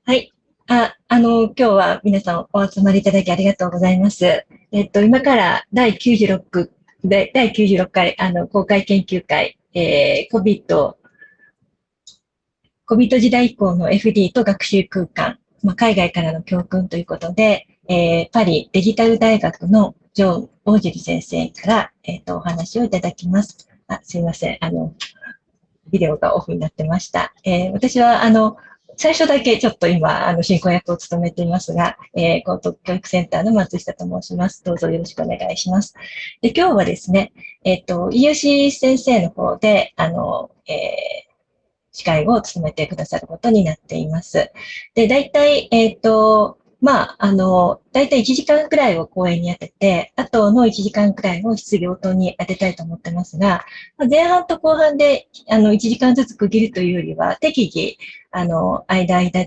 はい。今日は皆さんお集まりいただきありがとうございます。今から第96回、公開研究会、COVID 時代以降の FD と学習空間、海外からの教訓ということで、パリデジタル大学のジョン・オージェリ先生から、お話をいただきます。すいません。ビデオがオフになってました。私は、最初だけちょっと今、進行役を務めていますが、高等教育センターの松下と申します。どうぞよろしくお願いします。で、今日はですね、EUC 先生の方で、司会を務めてくださることになっています。で、大体、大体1時間くらいを講演に当てて、あとの1時間くらいを質疑応答に当てたいと思ってますが、前半と後半で、1時間ずつ区切るというよりは、適宜、間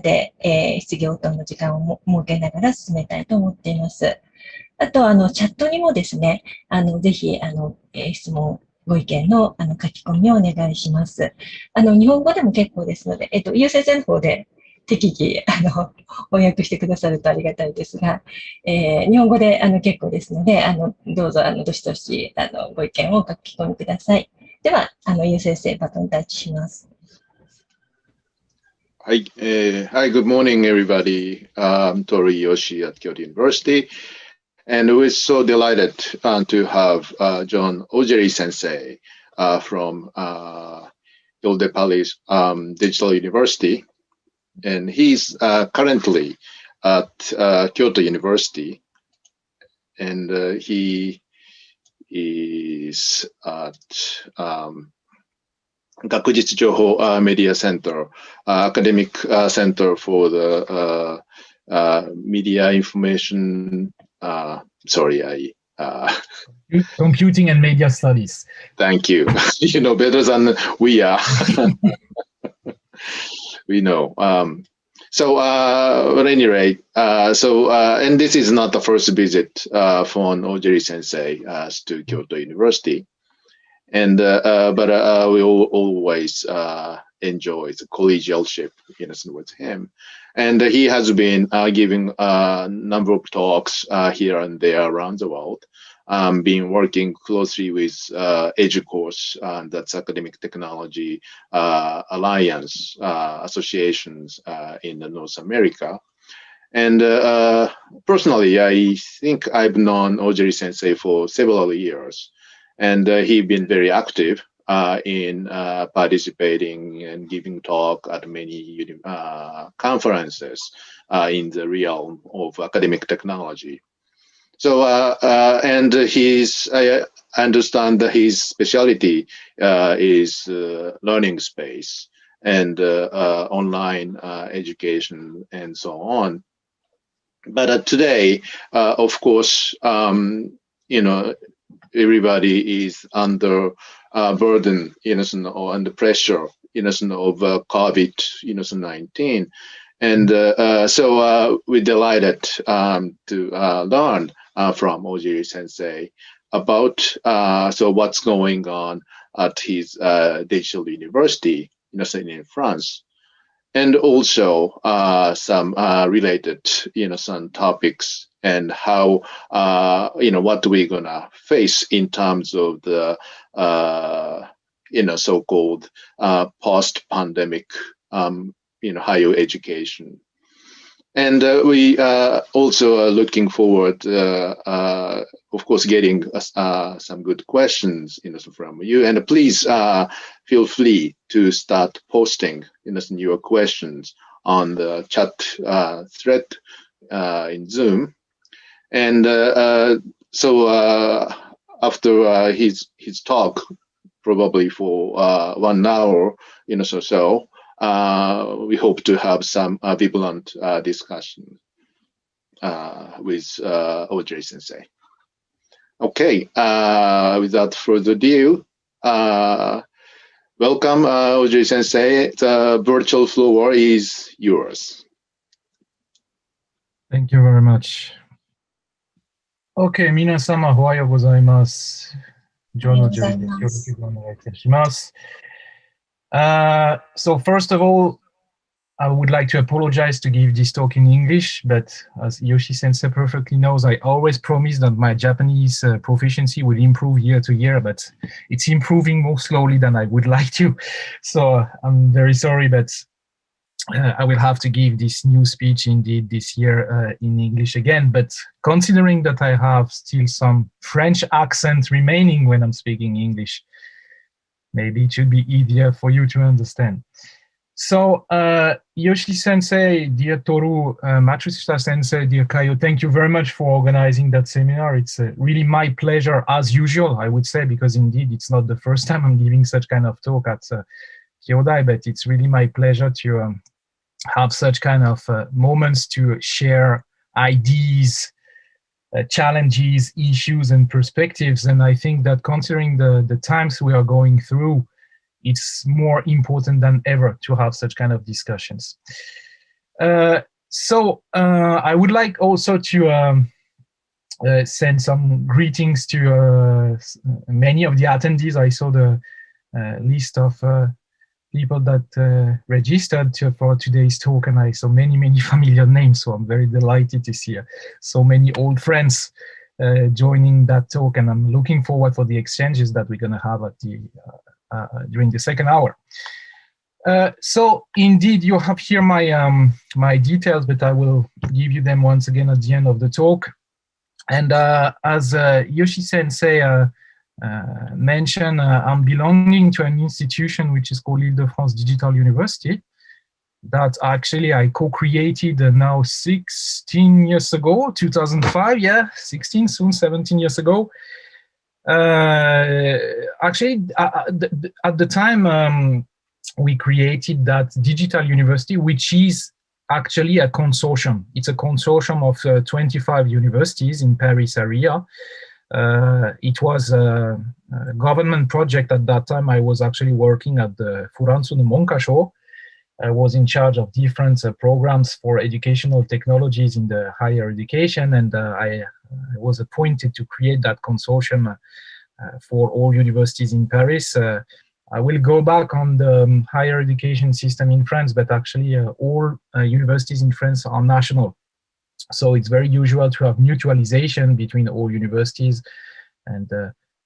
で、質疑応答の時間を設けながら進めたいと思っています。あと、チャットにもですね、ぜひ、質問、ご意見の書き込みをお願いします。日本語でも結構ですので、ゆう先生の方で適宜、翻訳してくださるとありがたいですが、日本語で結構ですので、どうぞ、どしどし、ご意見を書き込みください。では、ゆう先生、バトンタッチします。Hi, good morning, everybody. I'm Toru Yoshi at Kyoto University. And we're so delighted to have John Augeri sensei from Ile-de-France Digital University. And he's currently at Kyoto University. And he is at 学術情報 Media Center, Academic Center for the Media Information. Computing and Media Studies. Thank you. You know better than we are. We know. At any rate, and this is not the first visit from Augeri Sensei to Kyoto University. And but we always enjoy the collegialship with him. And he has been giving a number of talks here and there around the world, been working closely with EDUCOurse, that's Academic Technology Alliance associations in North America. And personally, I think I've known Augeri Sensei for several years. And he's been very active in participating and giving talk at many conferences in the realm of academic technology. So, and I understand that his specialty is learning space and online education and so on. But today, of course, everybody is under burden, or under pressure, of COVID-19. And so we're delighted to learn from Augeri Sensei about what's going on at his digital university, in France. And also some related, some topics and how, what we're gonna face in terms of the, so-called post-pandemic, higher education. And we also are looking forward, of course, getting some good questions, from you. And please feel free to start posting, your questions on the chat thread in Zoom. And so after his talk, probably for 1 hour, so we hope to have some vibrant discussion with Augeri Sensei. Okay, without further ado, welcome Augeri Sensei. The virtual floor is yours. Thank you very much. Okay, 皆様おはようございます。ジョン・オージェリでよろしくお願いいたします。So first of all, I would like to apologize to give this talk in English, but as Yoshi-sensei perfectly knows, I always promise that my Japanese proficiency will improve year to year, but it's improving more slowly than I would like to. So I'm very sorry, but I will have to give this new speech indeed this year in English again. But considering that I have still some French accent remaining when I'm speaking English, maybe it should be easier for you to understand. So, Yoshi-sensei, dear Toru, Matsushita-sensei, dear Kayo, thank you very much for organizing that seminar. It's really my pleasure, as usual, I would say, because indeed it's not the first time I'm giving such kind of talk at Kyodai, but it's really my pleasure to have such kind of moments to share ideas, challenges, issues, and perspectives. And I think that considering the times we are going through, it's more important than ever to have such kind of discussions. So I would like also to send some greetings to many of the attendees. I saw the list of people that registered for today's talk, and I saw many familiar names, so I'm very delighted to see so many old friends joining that talk, and I'm looking forward for the exchanges that we're going to have at the during the second hour. So indeed, you have here my my details, but I will give you them once again at the end of the talk. And as Yoshi-sensei mentioned, I'm belonging to an institution which is called Ile-de-France Digital University, that actually I co-created now 16 years ago, 2005, yeah, 16, soon 17 years ago. Actually, at the time, we created that digital university, which is actually a consortium. It's a consortium of 25 universities in Paris area. It was a government project at that time. I was actually working at the Furansu no Monkasho. I was in charge of different programs for educational technologies in the higher education, and I was appointed to create that consortium for all universities in Paris. I will go back on the higher education system in France, but actually all universities in France are national. So it's very usual to have mutualization between all universities, and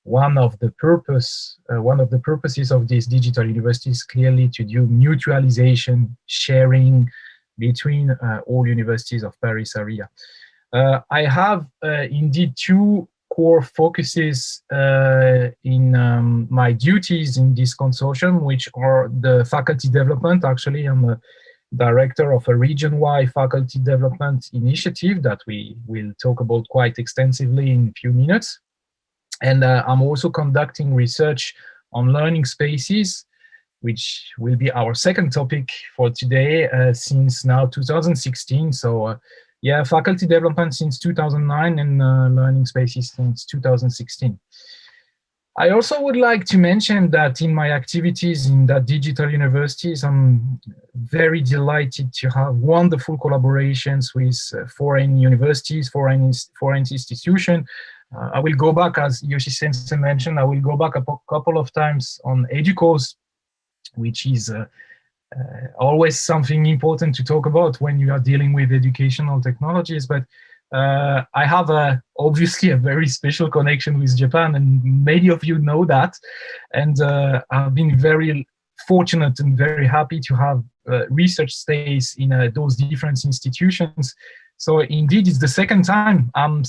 one of the purposes of this digital university is clearly to do mutualization, sharing between all universities of Paris area. I have indeed two core focuses in my duties in this consortium, which are the faculty development. Actually, I'm a director of a region-wide faculty development initiative that we will talk about quite extensively in a few minutes. And I'm also conducting research on learning spaces, which will be our second topic for today since now 2016. So yeah, faculty development since 2009 and learning spaces since 2016. I also would like to mention that in my activities in that digital universities, I'm very delighted to have wonderful collaborations with foreign universities, foreign institutions. I will go back, as Yoshi-sensei mentioned, I will go back a couple of times on EDUCAUSE, which is always something important to talk about when you are dealing with educational technologies. But I have obviously a very special connection with Japan, and many of you know that. And I've been very fortunate and very happy to have research stays in those different institutions. So indeed, it's the second time I'm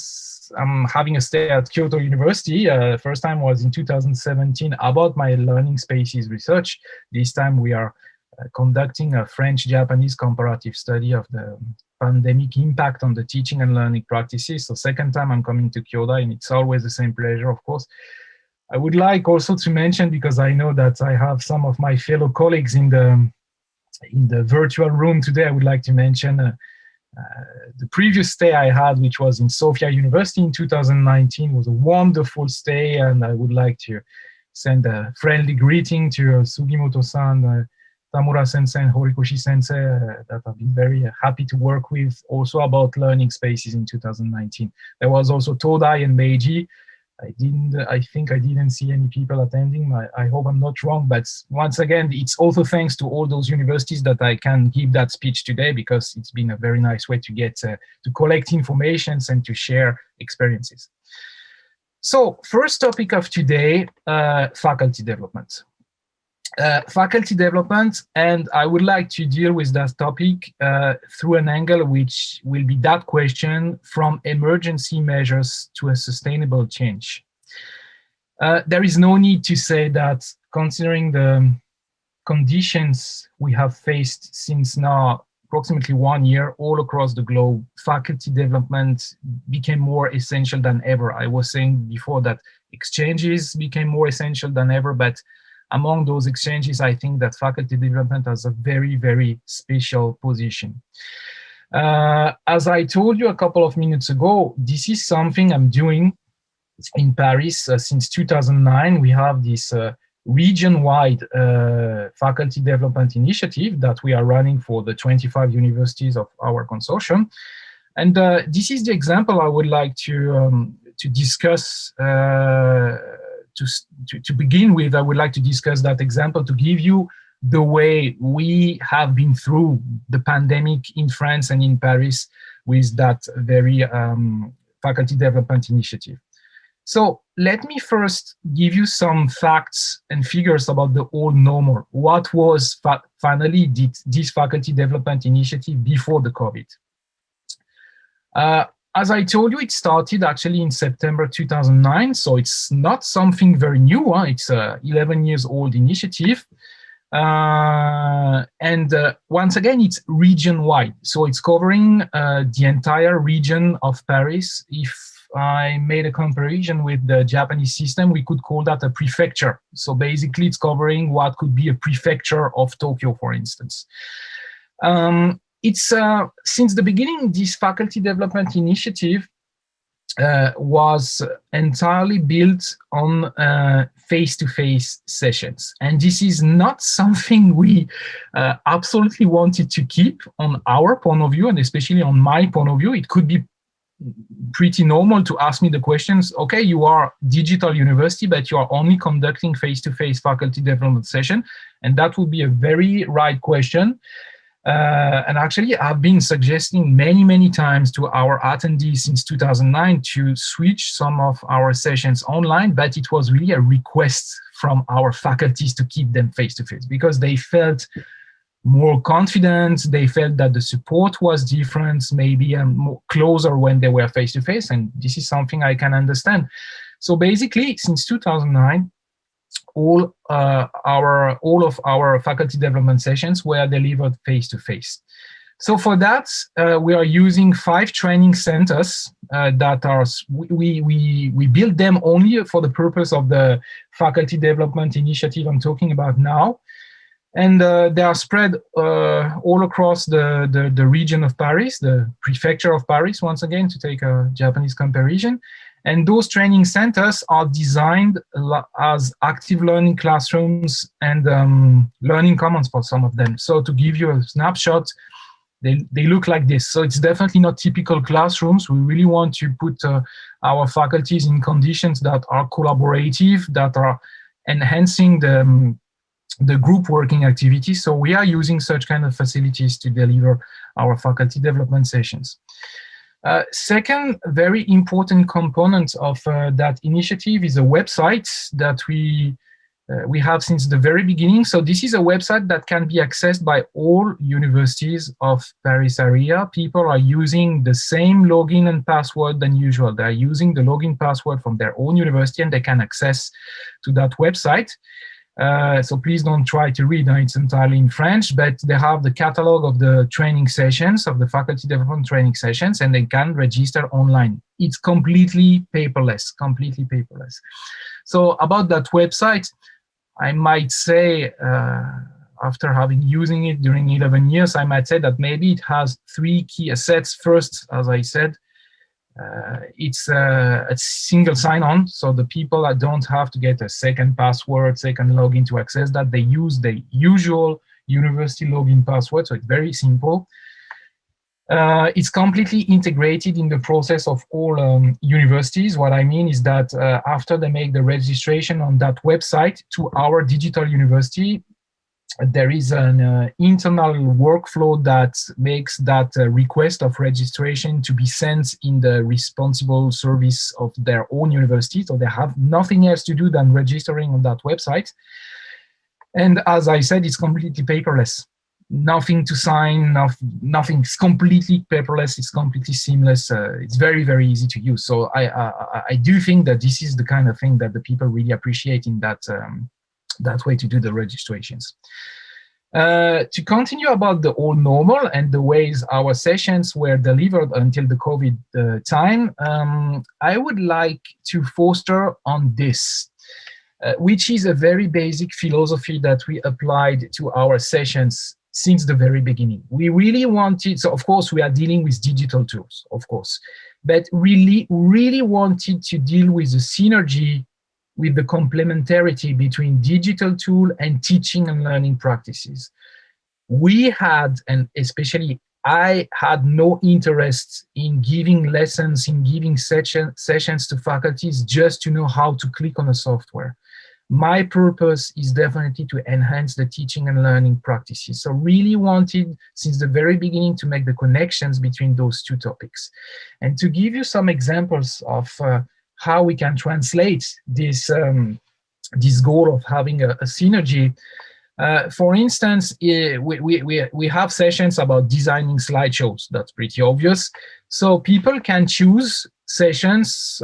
having a stay at Kyoto University. First time was in 2017 about my learning spaces research. This time we are conducting a French-Japanese comparative study of the pandemic impact on the teaching and learning practices. So second time I'm coming to Kyodai, and it's always the same pleasure, of course. I would like also to mention, because I know that I have some of my fellow colleagues in the virtual room today, I would like to mention the previous stay I had, which was in Sofia University in 2019, was a wonderful stay, and I would like to send a friendly greeting to Sugimoto-san, Tamura-sensei, and Horikoshi-sensei that I've been very happy to work with, also about learning spaces in 2019. There was also Todai and Meiji, I think I didn't see any people attending. I hope I'm not wrong, but once again, it's also thanks to all those universities that I can give that speech today, because it's been a very nice way to get to collect information and to share experiences. So first topic of today, faculty development. Faculty development, and I would like to deal with that topic through an angle which will be that question from emergency measures to a sustainable change. There is no need to say that considering the conditions we have faced since now approximately 1 year all across the globe, faculty development became more essential than ever. I was saying before that exchanges became more essential than ever, but among those exchanges, I think that faculty development has a very, very special position. As I told you a couple of minutes ago, this is something I'm doing in Paris since 2009. We have this region-wide faculty development initiative that we are running for the 25 universities of our consortium. And this is the example I would like to discuss. To begin with, I would like to discuss that example to give you the way we have been through the pandemic in France and in Paris with that very faculty development initiative. So let me first give you some facts and figures about the old normal. What was finally this faculty development initiative before the COVID? As I told you, it started actually in September 2009, so it's not something very new. It's a 11 years old initiative. And once again, it's region-wide. So it's covering the entire region of Paris. If I made a comparison with the Japanese system, we could call that a prefecture. So basically, it's covering what could be a prefecture of Tokyo, for instance. It's since the beginning, this faculty development initiative was entirely built on face-to-face sessions. And this is not something we absolutely wanted to keep on our point of view, and especially on my point of view. It could be pretty normal to ask me the questions, okay, you are digital university, but you are only conducting face-to-face faculty development session. And that would be a very right question. And actually, I've been suggesting many times to our attendees since 2009 to switch some of our sessions online, but it was really a request from our faculties to keep them face-to-face because they felt more confident, they felt that the support was different, maybe more closer when they were face-to-face, and this is something I can understand. So basically, since 2009, all of our faculty development sessions were delivered face-to-face. So for that, we are using 5 training centers that are, we build them only for the purpose of the faculty development initiative I'm talking about now. And they are spread all across the region of Paris, the prefecture of Paris, once again, to take a Japanese comparison. And those training centers are designed as active learning classrooms and learning commons for some of them. So to give you a snapshot, they look like this. So it's definitely not typical classrooms. We really want to put our faculties in conditions that are collaborative, that are enhancing the group working activities. So we are using such kind of facilities to deliver our faculty development sessions. Second, very important component of that initiative is a website that we have since the very beginning. So this is a website that can be accessed by all universities of Paris area. People are using the same login and password than usual. They are using the login password from their own university and they can access to that website. So please don't try to read, it's entirely in French, but they have the catalog of the training sessions, of the faculty development training sessions, and they can register online. It's completely paperless. So about that website, I might say, after having using it during 11 years, I might say that maybe it has 3 key assets. First, as I said, it's a single sign-on, so the people that don't have to get a second password, second login to access that. They use the usual university login password, so it's very simple. It's completely integrated in the process of all universities. What I mean is that after they make the registration on that website to our digital university, there is an internal workflow that makes that request of registration to be sent in the responsible service of their own university. So they have nothing else to do than registering on that website. And as I said, it's completely paperless. Nothing to sign, nothing. It's completely paperless. It's completely seamless. It's very, very easy to use. So I do think that this is the kind of thing that the people really appreciate in that way to do the registrations. To continue about the old normal and the ways our sessions were delivered until the COVID time, I would like to foster on this, which is a very basic philosophy that we applied to our sessions since the very beginning. We really wanted, so of course we are dealing with digital tools, of course, but really wanted to deal with the synergy, with the complementarity between digital tool and teaching and learning practices. We had, and especially I had, no interest in giving lessons, in giving sessions to faculties just to know how to click on a software. My purpose is definitely to enhance the teaching and learning practices. So really wanted since the very beginning to make the connections between those two topics. And to give you some examples of how we can translate this, this goal of having a synergy. For instance, we have sessions about designing slideshows. That's pretty obvious. So people can choose sessions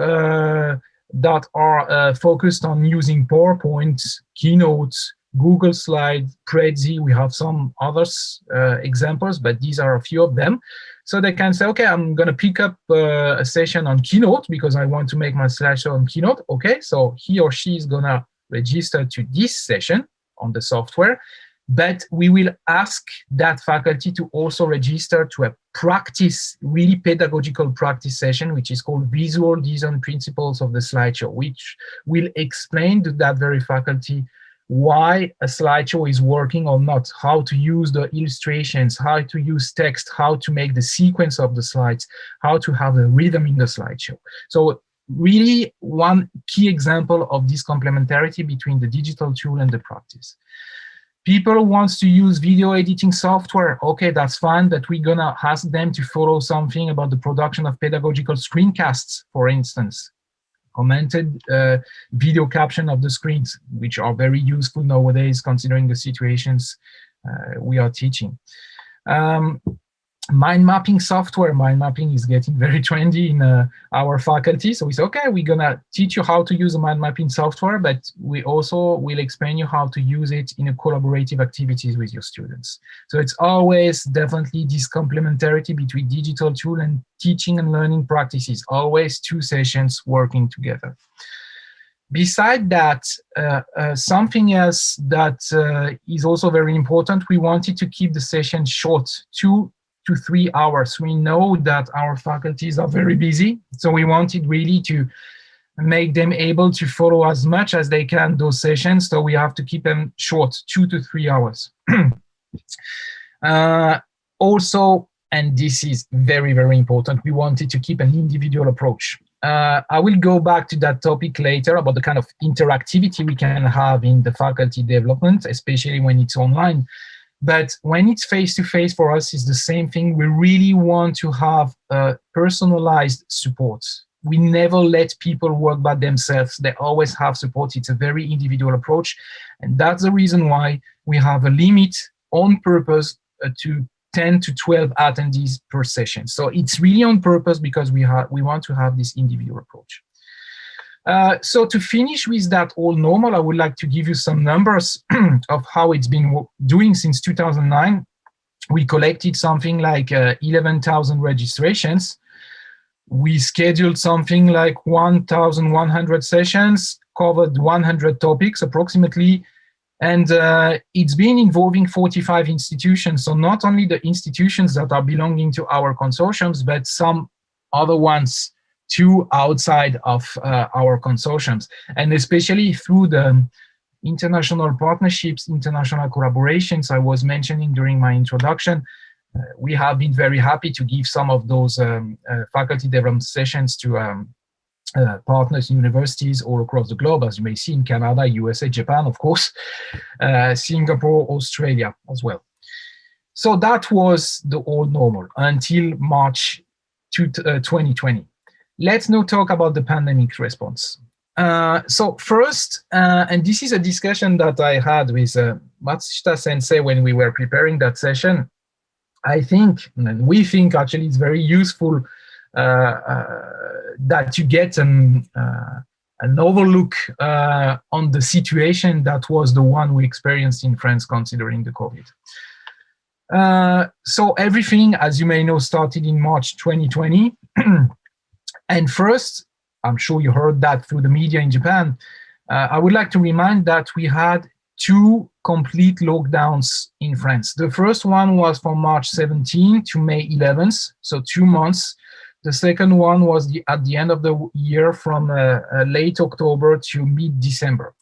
that are focused on using PowerPoint, Keynote, Google Slide, Prezi. We have some others examples, but these are a few of them. So they can say, okay, I'm going to pick up a session on Keynote because I want to make my slideshow on Keynote. Okay, so he or she is going to register to this session on the software, but we will ask that faculty to also register to a practice, really pedagogical practice session, which is called Visual Design Principles of the Slideshow, which will explain to that very faculty why a slideshow is working or not, how to use the illustrations, how to use text, how to make the sequence of the slides, how to have a rhythm in the slideshow. So really one key example of this complementarity between the digital tool and the practice. People want to use video editing software. Okay, that's fine, but we're gonna ask them to follow something about the production of pedagogical screencasts, for instance. Commented video caption of the screens, which are very useful nowadays considering the situations we are teaching. Mind mapping software. Mind mapping is getting very trendy in our faculty. So we say, okay, we're gonna teach you how to use a mind mapping software, but we also will explain you how to use it in a collaborative activities with your students. So it's always definitely this complementarity between digital tool and teaching and learning practices, always two sessions working together. Beside that, something else that is also very important, we wanted to keep the session short, 2 to 3 hours. We know that our faculties are very busy, so we wanted really to make them able to follow as much as they can those sessions, so we have to keep them short, 2 to 3 hours. Also, and this is very, very important, we wanted to keep an individual approach. I will go back to that topic later about the kind of interactivity we can have in the faculty development, especially when it's online. But when it's face-to-face, for us, it's the same thing. We really want to have personalized support. We never let people work by themselves. They always have support. It's a very individual approach. And that's the reason why we have a limit on purpose to 10 to 12 attendees per session. So it's really on purpose because we want to have this individual approach. So to finish with that all normal, I would like to give you some numbers of how it's been doing since 2009. We collected something like 11,000 registrations. We scheduled something like 1,100 sessions, covered 100 topics approximately, and it's been involving 45 institutions. So not only the institutions that are belonging to our consortiums, but some other ones too outside of our consortiums, and especially through the international partnerships, international collaborations I was mentioning during my introduction. we have been very happy to give some of those faculty development sessions to partners universities all across the globe, as you may see in Canada, USA, Japan, of course, Singapore, Australia as well. So that was the old normal until March 2020. Let's now talk about the pandemic response. So first, and this is a discussion that I had with Matsushita Sensei when we were preparing that session. I think, and we think actually it's very useful that you get an overlook on the situation that was the one we experienced in France considering the COVID. So everything, as you may know, started in March 2020. And first, I'm sure you heard that through the media in Japan, I would like to remind that we had 2 complete lockdowns in France. The first one was from March 17 to May 11th, so 2 months. The second one was at the end of the year from late October to mid-December.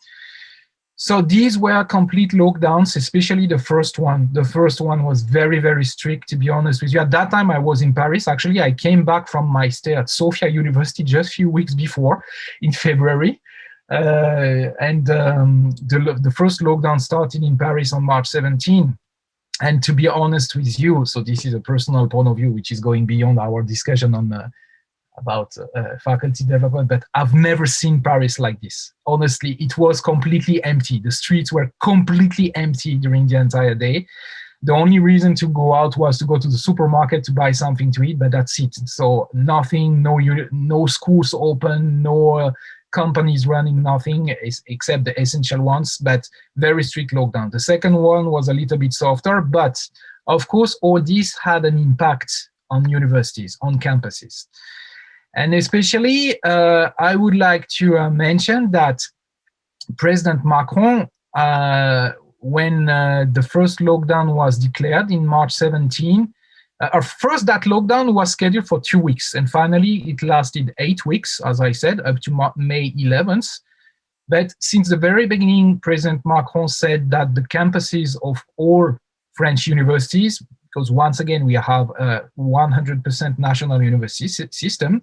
So these were complete lockdowns, especially the first one. The first one was very, very strict, to be honest with you. At that time, I was in Paris. Actually, I came back from my stay at Sophia University just a few weeks before, in February. The first lockdown started in Paris on March 17. And to be honest with you, so this is a personal point of view, which is going beyond our discussion on about faculty development, but I've never seen Paris like this. Honestly, it was completely empty. The streets were completely empty during the entire day. The only reason to go out was to go to the supermarket to buy something to eat, but that's it. So nothing, no schools open, no companies running, nothing except the essential ones, but very strict lockdown. The second one was a little bit softer, but of course, all this had an impact on universities, on campuses. And especially, I would like to mention that President Macron, when the first lockdown was declared in March 17, first that lockdown was scheduled for 2 weeks, and finally it lasted 8 weeks, as I said, up to May 11th. But since the very beginning, President Macron said that the campuses of all French universities, because once again, we have a 100% national university system.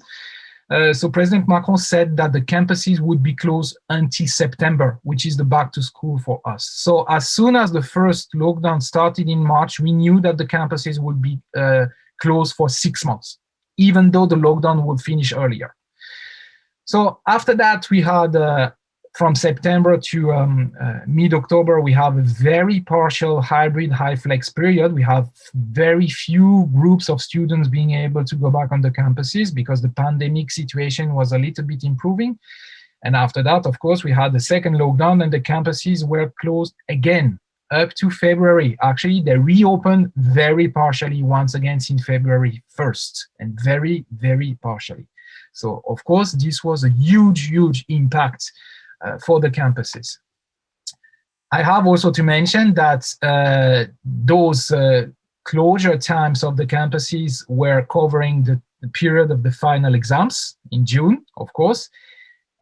So President Macron said that the campuses would be closed until September, which is the back to school for us. So as soon as the first lockdown started in March, we knew that the campuses would be closed for 6 months, even though the lockdown would finish earlier. So after that, we had from September to mid-October, we have a very partial hybrid high flex period. We have very few groups of students being able to go back on the campuses because the pandemic situation was a little bit improving. And after that, of course, we had the second lockdown and the campuses were closed again up to February. Actually, they reopened very partially once again since February 1st, and very, very partially. So, of course, this was a huge, huge impact for the campuses. I have also to mention that those closure times of the campuses were covering the period of the final exams in June, of course.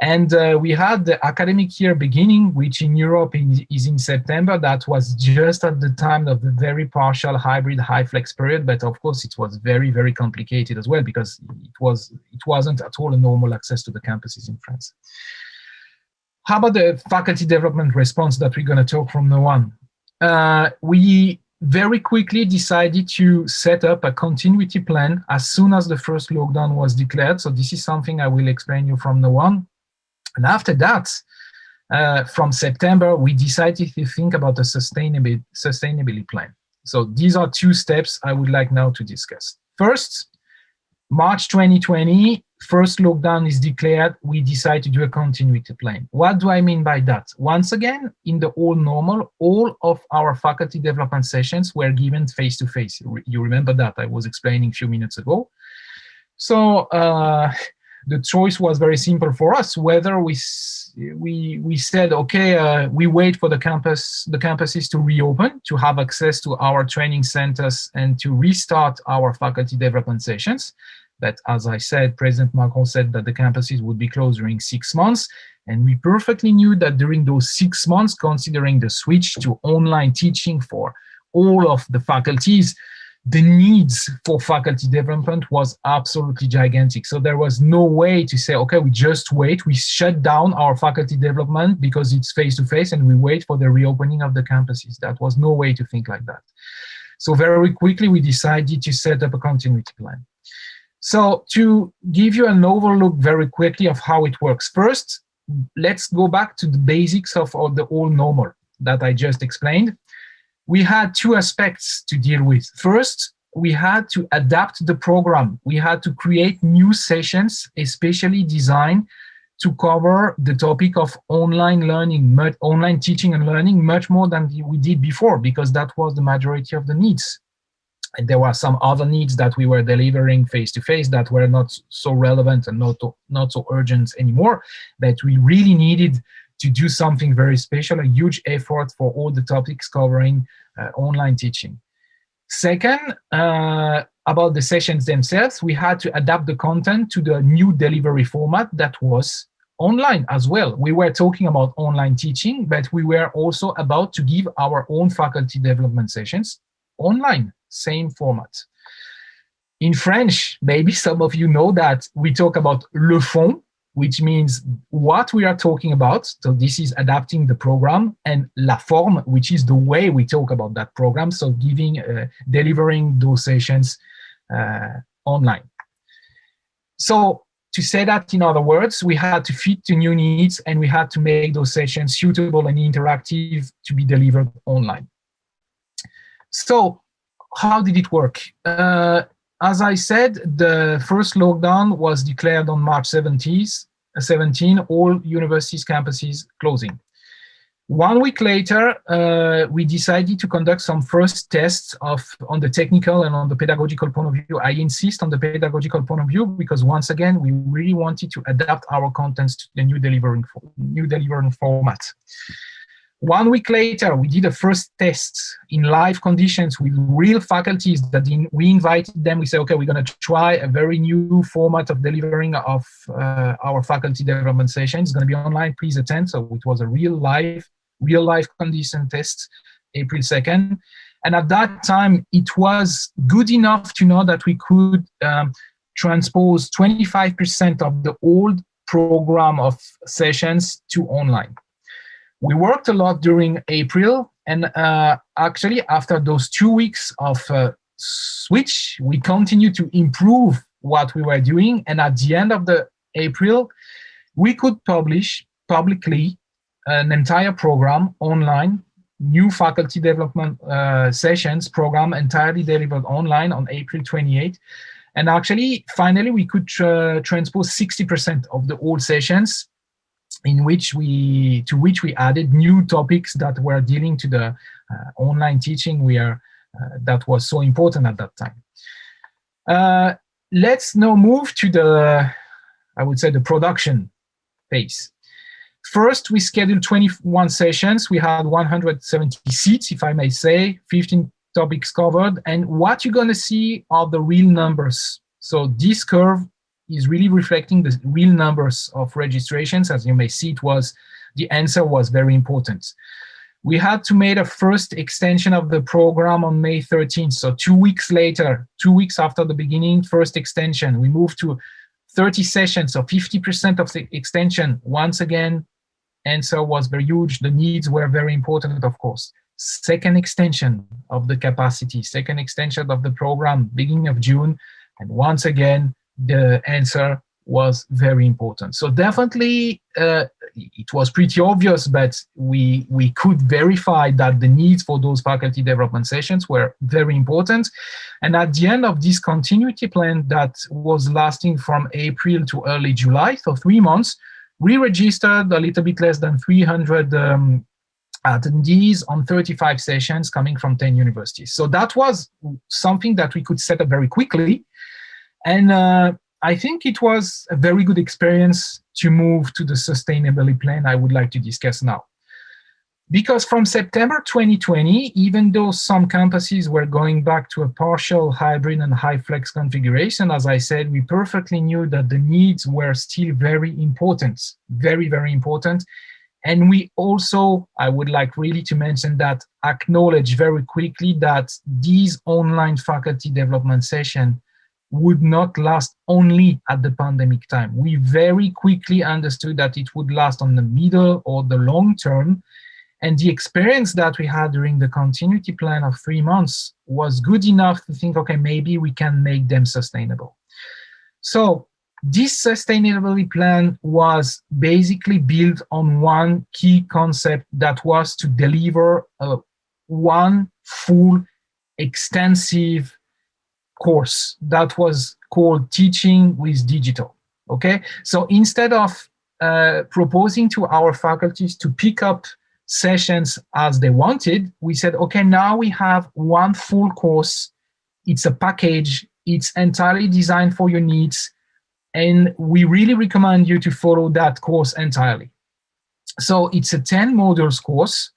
And we had the academic year beginning, which in Europe is in September. That was just at the time of the very partial hybrid high flex period. But of course, it was very, very complicated as well because it wasn't at all a normal access to the campuses in France. How about the faculty development response that we're going to talk from now on? We very quickly decided to set up a continuity plan as soon as the first lockdown was declared. So this is something I will explain you from now on. And after that, from September, we decided to think about a sustainability plan. So these are 2 steps I would like now to discuss. First, March 2020, first lockdown is declared, we decide to do a continuity plan. What do I mean by that? Once again, in the old normal, all of our faculty development sessions were given face-to-face. You remember that I was explaining a few minutes ago. So the choice was very simple for us, whether we said, okay, we wait for the campuses to reopen, to have access to our training centers and to restart our faculty development sessions. But as I said, President Macron said that the campuses would be closed during 6 months. And we perfectly knew that during those 6 months, considering the switch to online teaching for all of the faculties, the needs for faculty development was absolutely gigantic. So there was no way to say, okay, we just wait, we shut down our faculty development because it's face-to-face and we wait for the reopening of the campuses. That was no way to think like that. So very quickly, we decided to set up a continuity plan. So to give you an overlook very quickly of how it works, first, let's go back to the basics of the old normal that I just explained. We had two aspects to deal with. First, we had to adapt the program. We had to create new sessions, especially designed to cover the topic of online learning, online teaching and learning, much more than we did before, because that was the majority of the needs. And there were some other needs that we were delivering face-to-face that were not so relevant and not so urgent anymore, that we really needed to do something very special, a huge effort for all the topics covering online teaching. Second, about the sessions themselves, we had to adapt the content to the new delivery format that was online as well. We were talking about online teaching, but we were also about to give our own faculty development sessions online, same format. In French, maybe some of you know that we talk about le fond, which means what we are talking about. So this is adapting the program, and la forme, which is the way we talk about that program. So delivering those sessions online. So to say that in other words, we had to fit to new needs and we had to make those sessions suitable and interactive to be delivered online. So how did it work? As I said, the first lockdown was declared on March 17, all universities' campuses closing. 1 week later, we decided to conduct some first tests on the technical and on the pedagogical point of view. I insist on the pedagogical point of view because once again, we really wanted to adapt our contents to the new delivering format. 1 week later, we did a first test in live conditions with real faculties that we invited them. We said, okay, we're going to try a very new format of delivering of our faculty development session. It's going to be online, please attend. So it was a real life condition test, April 2nd. And at that time, it was good enough to know that we could transpose 25% of the old program of sessions to online. We worked a lot during April, and actually after those 2 weeks of switch, we continued to improve what we were doing. And at the end of the April, we could publish publicly an entire program online, new faculty development sessions program entirely delivered online on April 28. And actually, finally, we could transpose 60% of the old sessions to which we added new topics that were dealing to the online teaching that was so important at that time. Let's now move to the production phase. First, we scheduled 21 sessions. We had 170 seats, if I may say, 15 topics covered. And what you're going to see are the real numbers. So this curve is really reflecting the real numbers of registrations. As you may see, the answer was very important. We had to make a first extension of the program on May 13th. So 2 weeks later, 2 weeks after the beginning, first extension, we moved to 30 sessions, so 50% of the extension. Once again, answer was very huge. The needs were very important, of course. Second extension of the capacity, second extension of the program, beginning of June. And once again, the answer was very important. So definitely, it was pretty obvious, but we could verify that the needs for those faculty development sessions were very important. And at the end of this continuity plan that was lasting from April to early July, so 3 months, we registered a little bit less than 300 attendees on 35 sessions coming from 10 universities. So that was something that we could set up very quickly. And I think it was a very good experience to move to the sustainability plan I would like to discuss now. Because from September 2020, even though some campuses were going back to a partial hybrid and high flex configuration, as I said, we perfectly knew that the needs were still very important, very, very important. And we also, I would like really to mention that, acknowledge very quickly that these online faculty development sessions would not last only at the pandemic time. We very quickly understood that it would last on the middle or the long term. And the experience that we had during the continuity plan of 3 months was good enough to think, okay, maybe we can make them sustainable. So this sustainability plan was basically built on one key concept, that was to deliver one full, extensive course that was called Teaching with Digital. Okay, so instead of proposing to our faculties to pick up sessions as they wanted, we said, okay, now we have one full course. It's a package. It's entirely designed for your needs. And we really recommend you to follow that course entirely. So it's a 10 modules course.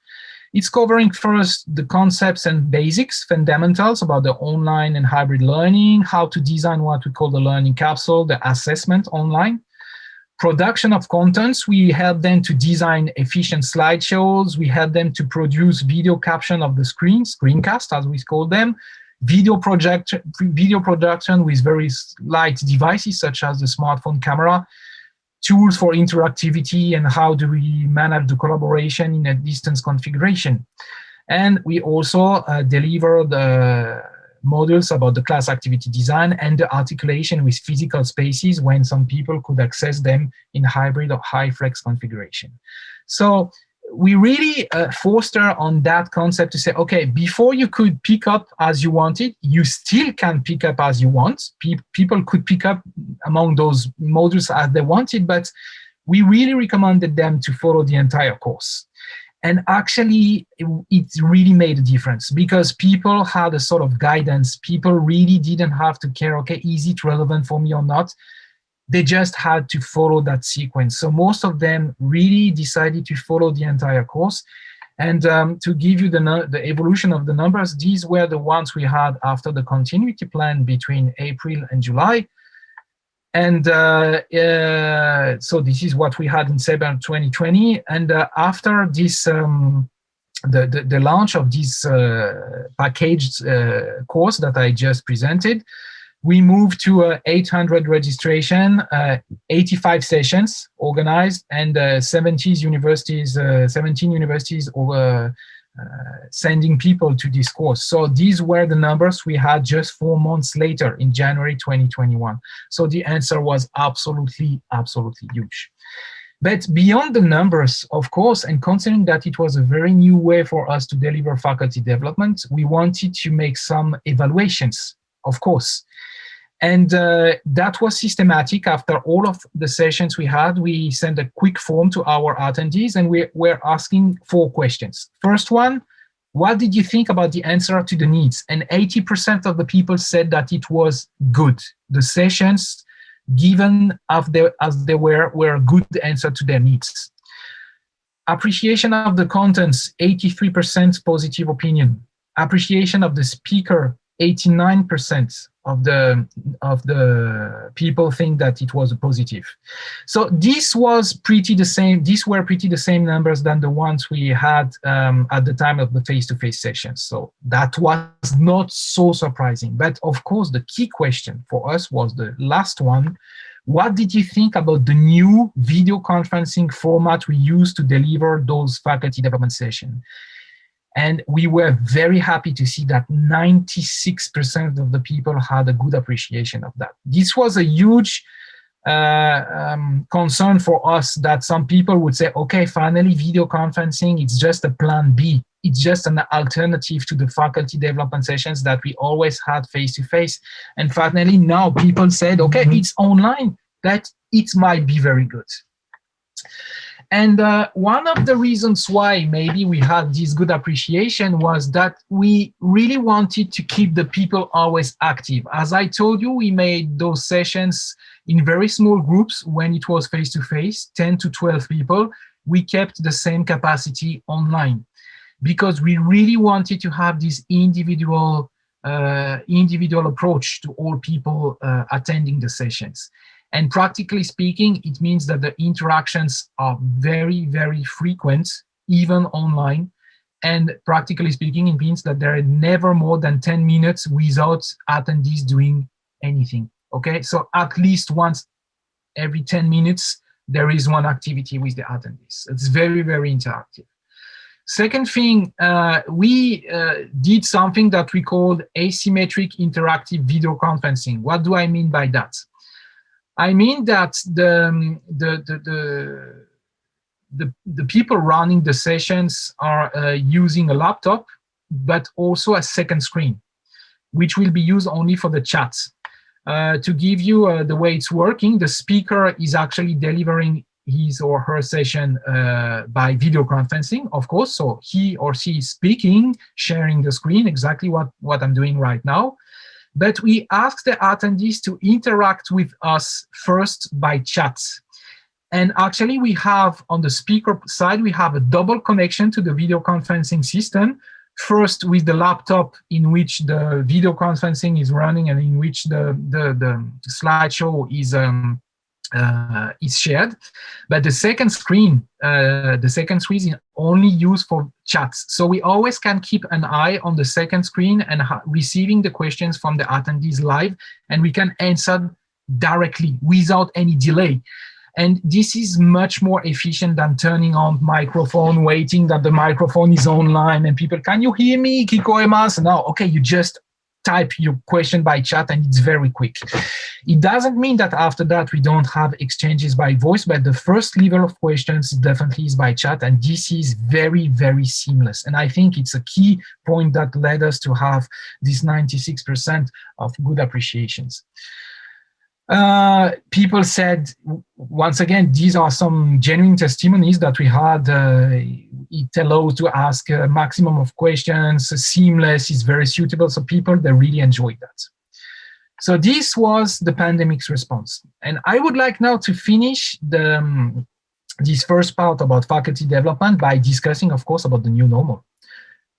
It's covering first the concepts and basics, fundamentals about the online and hybrid learning, how to design what we call the learning capsule, the assessment online. Production of contents, we help them to design efficient slideshows. We help them to produce video caption of the screencast, as we call them. Video production with very light devices such as the smartphone camera, tools for interactivity, and how do we manage the collaboration in a distance configuration. And we also deliver the modules about the class activity design and the articulation with physical spaces when some people could access them in hybrid or high flex configuration. So we really foster on that concept to say, okay, before you could pick up as you wanted, you still can pick up as you want. People could pick up among those modules as they wanted, but we really recommended them to follow the entire course. And actually, it really made a difference, because people had a sort of guidance. People really didn't have to care, okay, is it relevant for me or not? They just had to follow that sequence. So most of them really decided to follow the entire course. And to give you the evolution of the numbers, these were the ones we had after the continuity plan between April and July. And so this is what we had in September 2020. And after this, the launch of this packaged course that I just presented, we moved to 800 registration, 85 sessions organized, and 17 universities over sending people to this course. So these were the numbers we had just 4 months later in January 2021. So the answer was absolutely, absolutely huge. But beyond the numbers, of course, and considering that it was a very new way for us to deliver faculty development, we wanted to make some evaluations, of course. And that was systematic. After all of the sessions we had, we sent a quick form to our attendees, and we were asking 4 questions. First one, what did you think about the answer to the needs? And 80% of the people said that it was good. The sessions, given as they were a good answer to their needs. Appreciation of the contents, 83% positive opinion. Appreciation of the speaker, 89% of the people think that it was a positive. So this was pretty the same. These were pretty the same numbers than the ones we had at the time of the face-to-face sessions. So that was not so surprising. But of course, the key question for us was the last one. What did you think about the new video conferencing format we used to deliver those faculty development sessions? And we were very happy to see that 96% of the people had a good appreciation of that. This was a huge concern for us, that some people would say, okay, finally video conferencing, it's just a plan B. It's just an alternative to the faculty development sessions that we always had face-to-face. And finally now people said, okay, it's online, that it might be very good. And one of the reasons why maybe we had this good appreciation was that we really wanted to keep the people always active. As I told you, we made those sessions in very small groups when it was face-to-face, 10 to 12 people. We kept the same capacity online because we really wanted to have this individual approach to all people attending the sessions. And practically speaking, it means that the interactions are very, very frequent, even online. And practically speaking, it means that there are never more than 10 minutes without attendees doing anything. Okay, so at least once every 10 minutes, there is one activity with the attendees. It's very, very interactive. Second thing, we did something that we called asymmetric interactive video conferencing. What do I mean by that? I mean that the people running the sessions are using a laptop, but also a second screen, which will be used only for the chats. To give you the way it's working, the speaker is actually delivering his or her session by video conferencing, of course. So he or she is speaking, sharing the screen, exactly what I'm doing right now. But we ask the attendees to interact with us first by chats. And actually, we have on the speaker side, we have a double connection to the video conferencing system. First, with the laptop in which the video conferencing is running and in which the slideshow is shared. But the second screen is only used for chats. So we always can keep an eye on the second screen and receiving the questions from the attendees live, and we can answer directly without any delay. And this is much more efficient than turning on microphone, waiting that the microphone is online and people, can you hear me? Kikoemasu? No, okay, you just type your question by chat and it's very quick. It doesn't mean that after that we don't have exchanges by voice, but the first level of questions definitely is by chat, and this is very, very seamless. And I think it's a key point that led us to have this 96% of good appreciations. People said, once again, these are some genuine testimonies that we had. It allows to ask a maximum of questions, seamless, is very suitable. So people, they really enjoyed that. So this was the pandemic's response. And I would like now to finish this first part about faculty development by discussing, of course, about the new normal.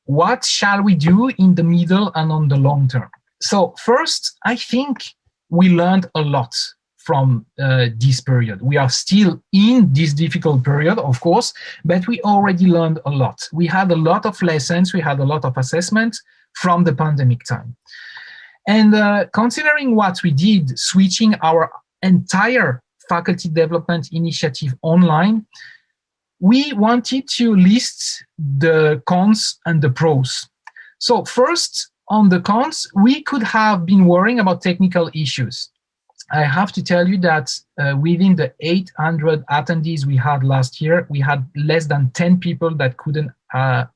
What shall we do in the middle and on the long term? So first, I think we learned a lot from this period. We are still in this difficult period, of course, but we already learned a lot. We had a lot of lessons, we had a lot of assessment from the pandemic time. And considering what we did, switching our entire faculty development initiative online, we wanted to list the cons and the pros. So first, on the cons, we could have been worrying about technical issues. I have to tell you that within the 800 attendees we had last year, we had less than 10 people that couldn't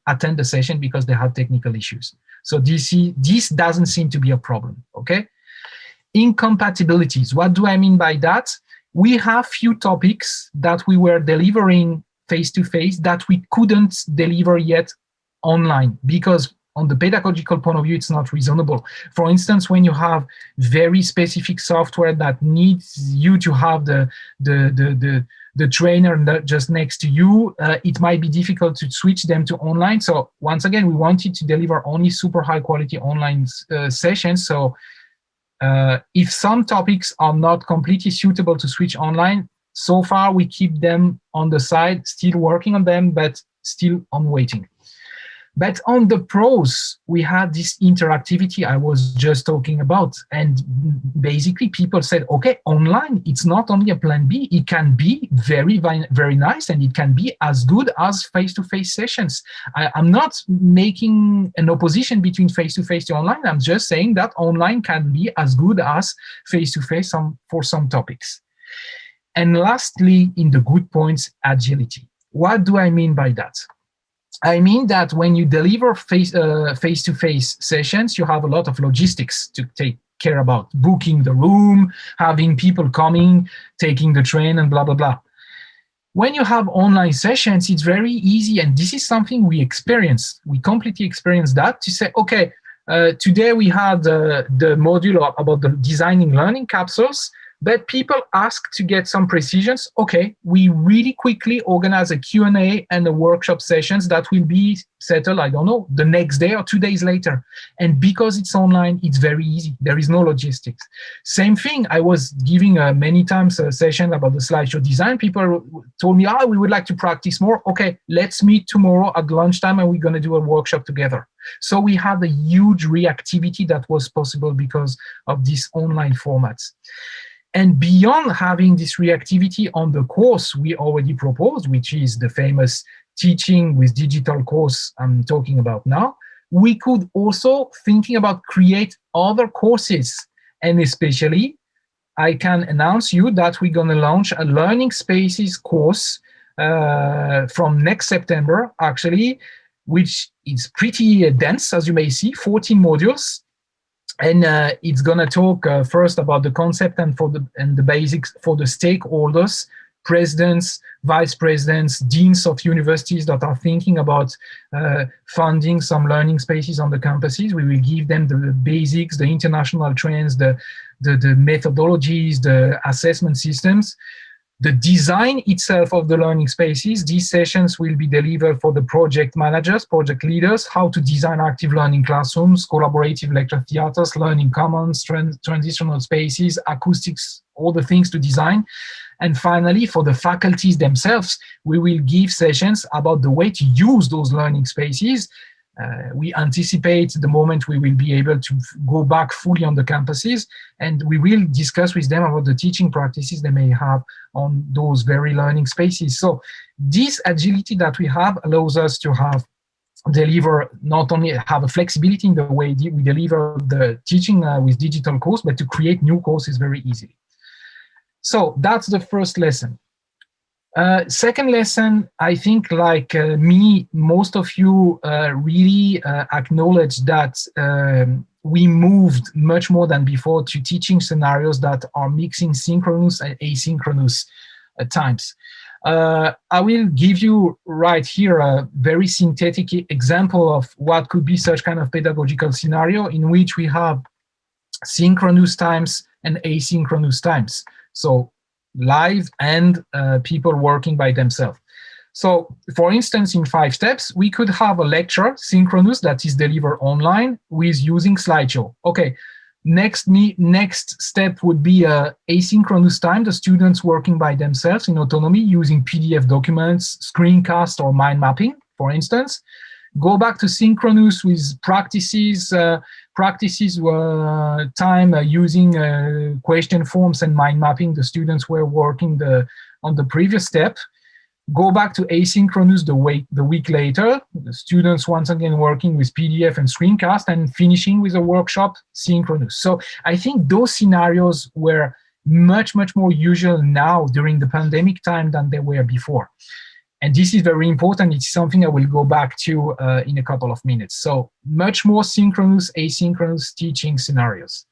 attend the session because they had technical issues. So this doesn't seem to be a problem, okay? Incompatibilities, what do I mean by that? We have few topics that we were delivering face-to-face that we couldn't deliver yet online because on the pedagogical point of view, it's not reasonable. For instance, when you have very specific software that needs you to have the trainer just next to you, it might be difficult to switch them to online. So once again, we wanted to deliver only super high quality online sessions. So if some topics are not completely suitable to switch online, so far we keep them on the side, still working on them, but still on waiting. But on the pros, we had this interactivity I was just talking about. And basically people said, okay, online, it's not only a plan B, it can be very, very nice, and it can be as good as face-to-face sessions. I'm not making an opposition between face-to-face to online. I'm just saying that online can be as good as face-to-face for some topics. And lastly, in the good points, agility. What do I mean by that? I mean that when you deliver face-to-face sessions, you have a lot of logistics to take care about. Booking the room, having people coming, taking the train, and blah, blah, blah. When you have online sessions, it's very easy, and this is something we experience. We completely experience that, to say, okay, today we had the module about the designing learning capsules, but people ask to get some precisions. Okay, we really quickly organize a Q&A and a workshop sessions that will be settled, I don't know, the next day or 2 days later. And because it's online, it's very easy. There is no logistics. Same thing, I was giving many times a session about the slideshow design. People told me, we would like to practice more. Okay, let's meet tomorrow at lunchtime and we're going to do a workshop together. So we have a huge reactivity that was possible because of these online formats. And beyond having this reactivity on the course we already proposed, which is the famous teaching with digital course I'm talking about now, we could also thinking about create other courses. And especially, I can announce you that we're going to launch a Learning Spaces course from next September, actually, which is pretty dense, as you may see, 14 modules. And it's going to talk first about the concept and the basics for the stakeholders, presidents, vice presidents, deans of universities that are thinking about funding some learning spaces on the campuses. We will give them the basics, the international trends, the methodologies, the assessment systems. The design itself of the learning spaces, these sessions will be delivered for the project managers, project leaders, how to design active learning classrooms, collaborative lecture theaters, learning commons, transitional spaces, acoustics, all the things to design. And finally, for the faculties themselves, we will give sessions about the way to use those learning spaces. We anticipate the moment we will be able to go back fully on the campuses, and we will discuss with them about the teaching practices they may have on those very learning spaces. So this agility that we have allows us to deliver, not only have a flexibility in the way we deliver the teaching with digital course, but to create new courses very easily. So that's the first lesson. Second lesson, I think like me, most of you really acknowledge that we moved much more than before to teaching scenarios that are mixing synchronous and asynchronous times. I will give you right here a very synthetic example of what could be such kind of pedagogical scenario in which we have synchronous times and asynchronous times. So live and people working by themselves. So for instance, in 5 steps, we could have a lecture synchronous that is delivered online with using slideshow. Okay, next step would be asynchronous time, the students working by themselves in autonomy using PDF documents, screencast or mind mapping, for instance. Go back to synchronous with practices time using question forms and mind mapping. The students were working on the previous step. Go back to asynchronous the week later. The students once again working with PDF and screencast, and finishing with a workshop synchronous. So I think those scenarios were much more usual now during the pandemic time than they were before. And this is very important. It's something I will go back to in a couple of minutes. So much more synchronous, asynchronous teaching scenarios.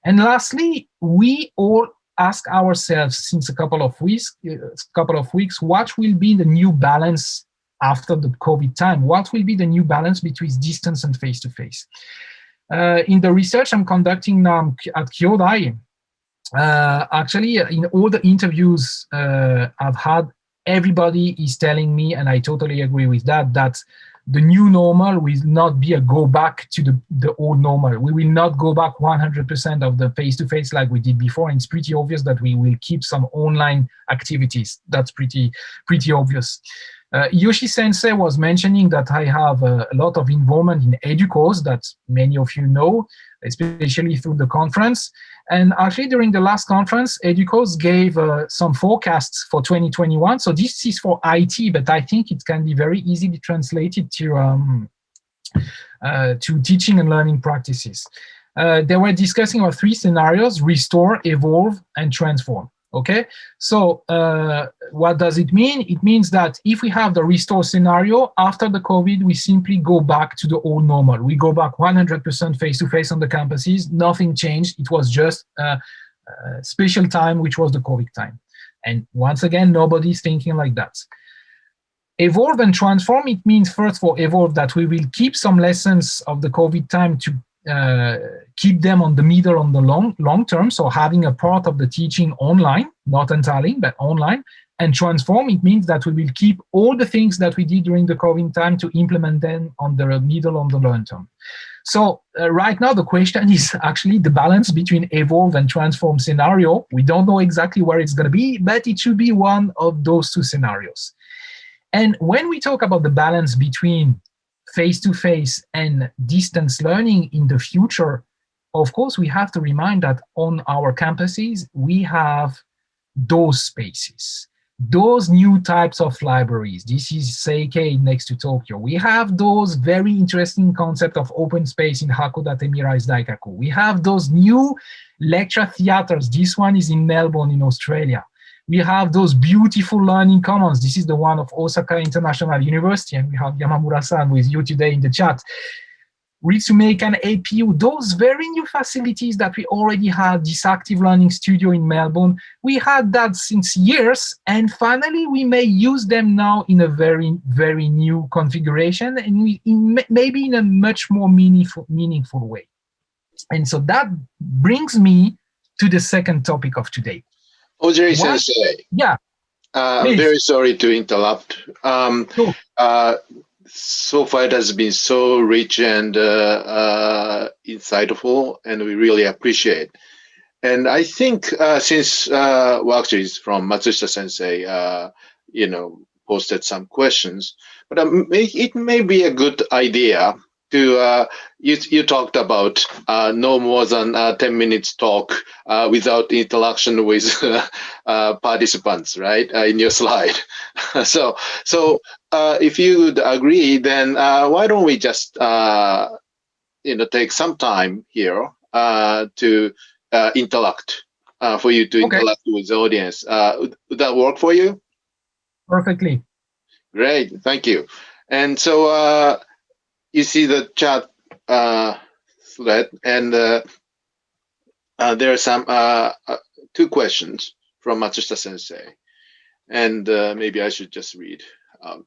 And lastly, we all ask ourselves since a couple of weeks, what will be the new balance after the COVID time? What will be the new balance between distance and face-to-face? In the research I'm conducting now at Kyoto-U, actually in all the interviews I've had, everybody is telling me, and I totally agree with that the new normal will not be a go back to the old normal. We will not go back 100% of the face-to-face like we did before. And it's pretty obvious that we will keep some online activities. That's pretty obvious. Yoshi Sensei was mentioning that I have a lot of involvement in EduCourse that many of you know, especially through the conference. And actually during the last conference, EduCourse gave some forecasts for 2021. So this is for IT, but I think it can be very easily translated to teaching and learning practices. They were discussing our 3 scenarios: restore, evolve, and transform. Okay, so what does it mean? It means that if we have the restore scenario, after the COVID, we simply go back to the old normal. We go back 100% face-to-face on the campuses. Nothing changed. It was just a special time, which was the COVID time. And once again, nobody's thinking like that. Evolve and transform, it means first for evolve that we will keep some lessons of the COVID time to keep them on the middle on the long term, so having a part of the teaching online, not entirely, but online, and transform, it means that we will keep all the things that we did during the COVID time to implement them on the middle, on the long term. So right now, the question is actually the balance between evolve and transform scenario. We don't know exactly where it's going to be, but it should be one of those two scenarios. And when we talk about the balance between face-to-face and distance learning in the future, of course, we have to remind that on our campuses, we have those spaces, those new types of libraries. This is Seikei next to Tokyo. We have those very interesting concept of open space in Hakodate Mirai Daikaku. We have those new lecture theaters. This one is in Melbourne in Australia. We have those beautiful learning commons. This is the one of Osaka International University, and we have Yamamura-san with you today in the chat. Ritsumeikan APU, those very new facilities that we already had, this active learning studio in Melbourne, we had that since years, and finally we may use them now in a very, very new configuration, and maybe in a much more meaningful way. And so that brings me to the second topic of today. Augeri Sensei. Yeah. Very sorry to interrupt. Sure. So far it has been so rich and insightful, and we really appreciate. And I think since actually it's from Matsushita Sensei, posted some questions, but it may be a good idea to you talked about no more than 10 minutes talk without interaction with participants, right? In your slide. So if you would agree, then why don't we just take some time here to interact for you to interact with the audience. Would that work for you? Perfectly. Great, thank you. And so you see the chat thread, and there are some two questions from Matsushita Sensei, and maybe I should just read out.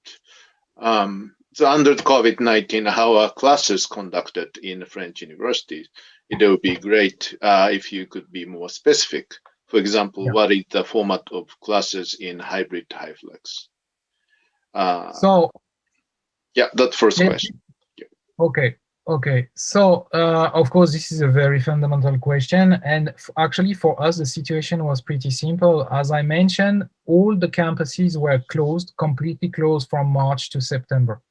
So under COVID-19, how are classes conducted in French universities? It would be great if you could be more specific. For example, what is the format of classes in hybrid HyFlex? Yeah, that first question. Okay. So, of course, this is a very fundamental question. And actually, for us, the situation was pretty simple. As I mentioned, all the campuses were closed, completely closed from March to September.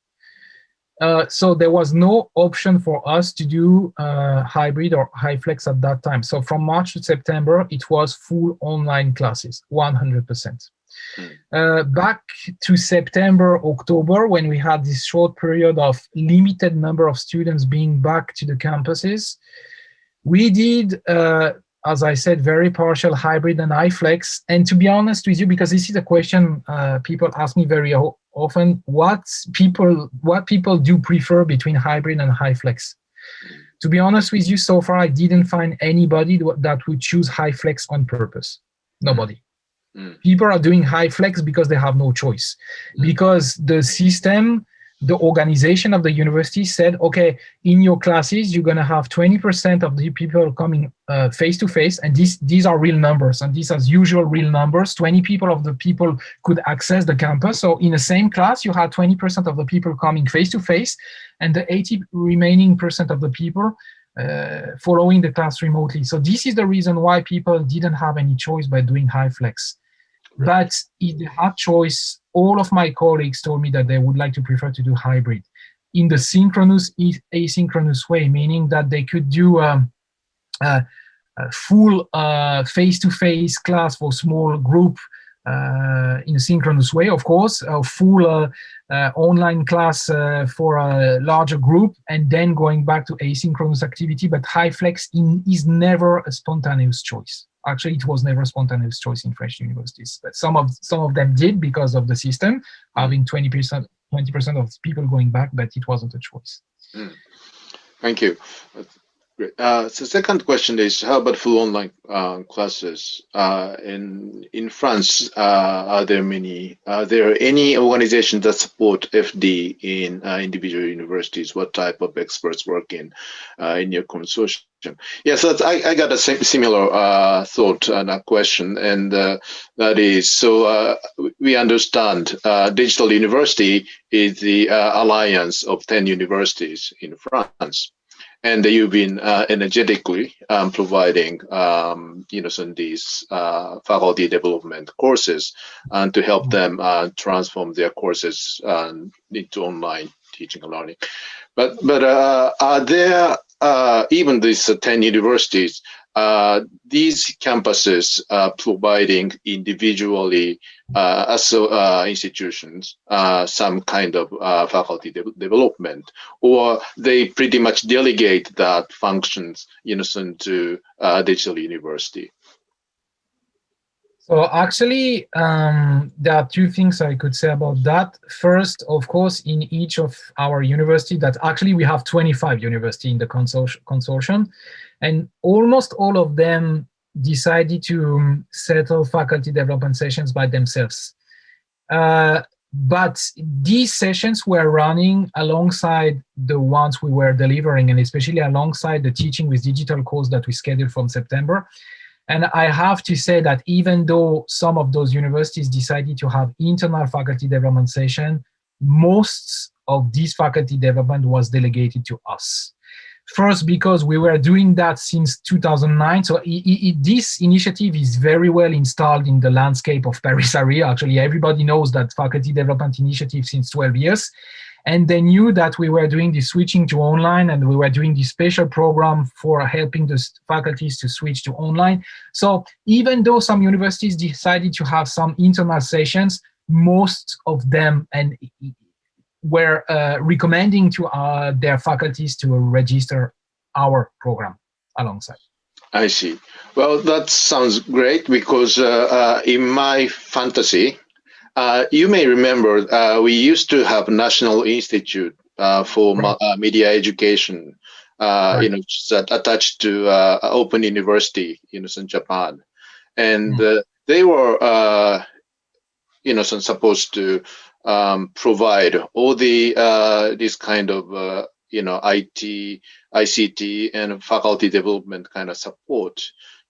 So there was no option for us to do hybrid or HyFlex at that time. So from March to September, it was full online classes, 100%. Back to September, October, when we had this short period of limited number of students being back to the campuses, we did, as I said, very partial hybrid and HyFlex. And to be honest with you, because this is a question people ask me very often, what people do prefer between hybrid and HyFlex. To be honest with you, so far I didn't find anybody that would choose HyFlex on purpose. Nobody. People are doing HyFlex because they have no choice. Because the system, the organization of the university said, okay, in your classes, you're going to have 20% of the people coming face-to-face, and these are real numbers, and these are usual real numbers. 20 people of the people could access the campus. So in the same class, you had 20% of the people coming face-to-face, and the 80 remaining % of the people following the class remotely. So this is the reason why people didn't have any choice by doing HyFlex. But if they had choice, all of my colleagues told me that they would like to prefer to do hybrid in the synchronous, asynchronous way, meaning that they could do a full face-to-face class for small group in a synchronous way, of course, a full online class for a larger group, and then going back to asynchronous activity. But HyFlex is never a spontaneous choice. Actually, it was never a spontaneous choice in French universities. But some of them did because of the system, having 20% of people going back, but it wasn't a choice. Thank you. Great. So second question is, how about full online classes? In France, are there any organizations that support FD in individual universities? What type of experts work in your consortium? Yes, yeah, so I got a similar thought and a question, and that is, so we understand Digital University is the alliance of 10 universities in France. And you've been energetically providing, some these faculty development courses and to help them transform their courses into online teaching and learning. But are there even these 10 universities? These campuses providing individually as institutions some kind of faculty development, or they pretty much delegate that functions to Digital University? So actually, there are two things I could say about that. First, of course, in each of our university, that actually we have 25 universities in the consortium, and almost all of them decided to settle faculty development sessions by themselves. But these sessions were running alongside the ones we were delivering, and especially alongside the teaching with digital course that we scheduled from September. And I have to say that even though some of those universities decided to have internal faculty development session, most of this faculty development was delegated to us. First, because we were doing that since 2009. So this initiative is very well installed in the landscape of Paris area. Actually, everybody knows that faculty development initiative since 12 years. And they knew that we were doing the switching to online, and we were doing the special program for helping the faculties to switch to online. So even though some universities decided to have some internal sessions, most of them were recommending to their faculties to register our program alongside. I see. Well, that sounds great, because in my fantasy, you may remember we used to have National Institute for Media Education, Right. Attached to Open University, in Japan, and they were, supposed to provide all the this kind of IT, ICT, and faculty development kind of support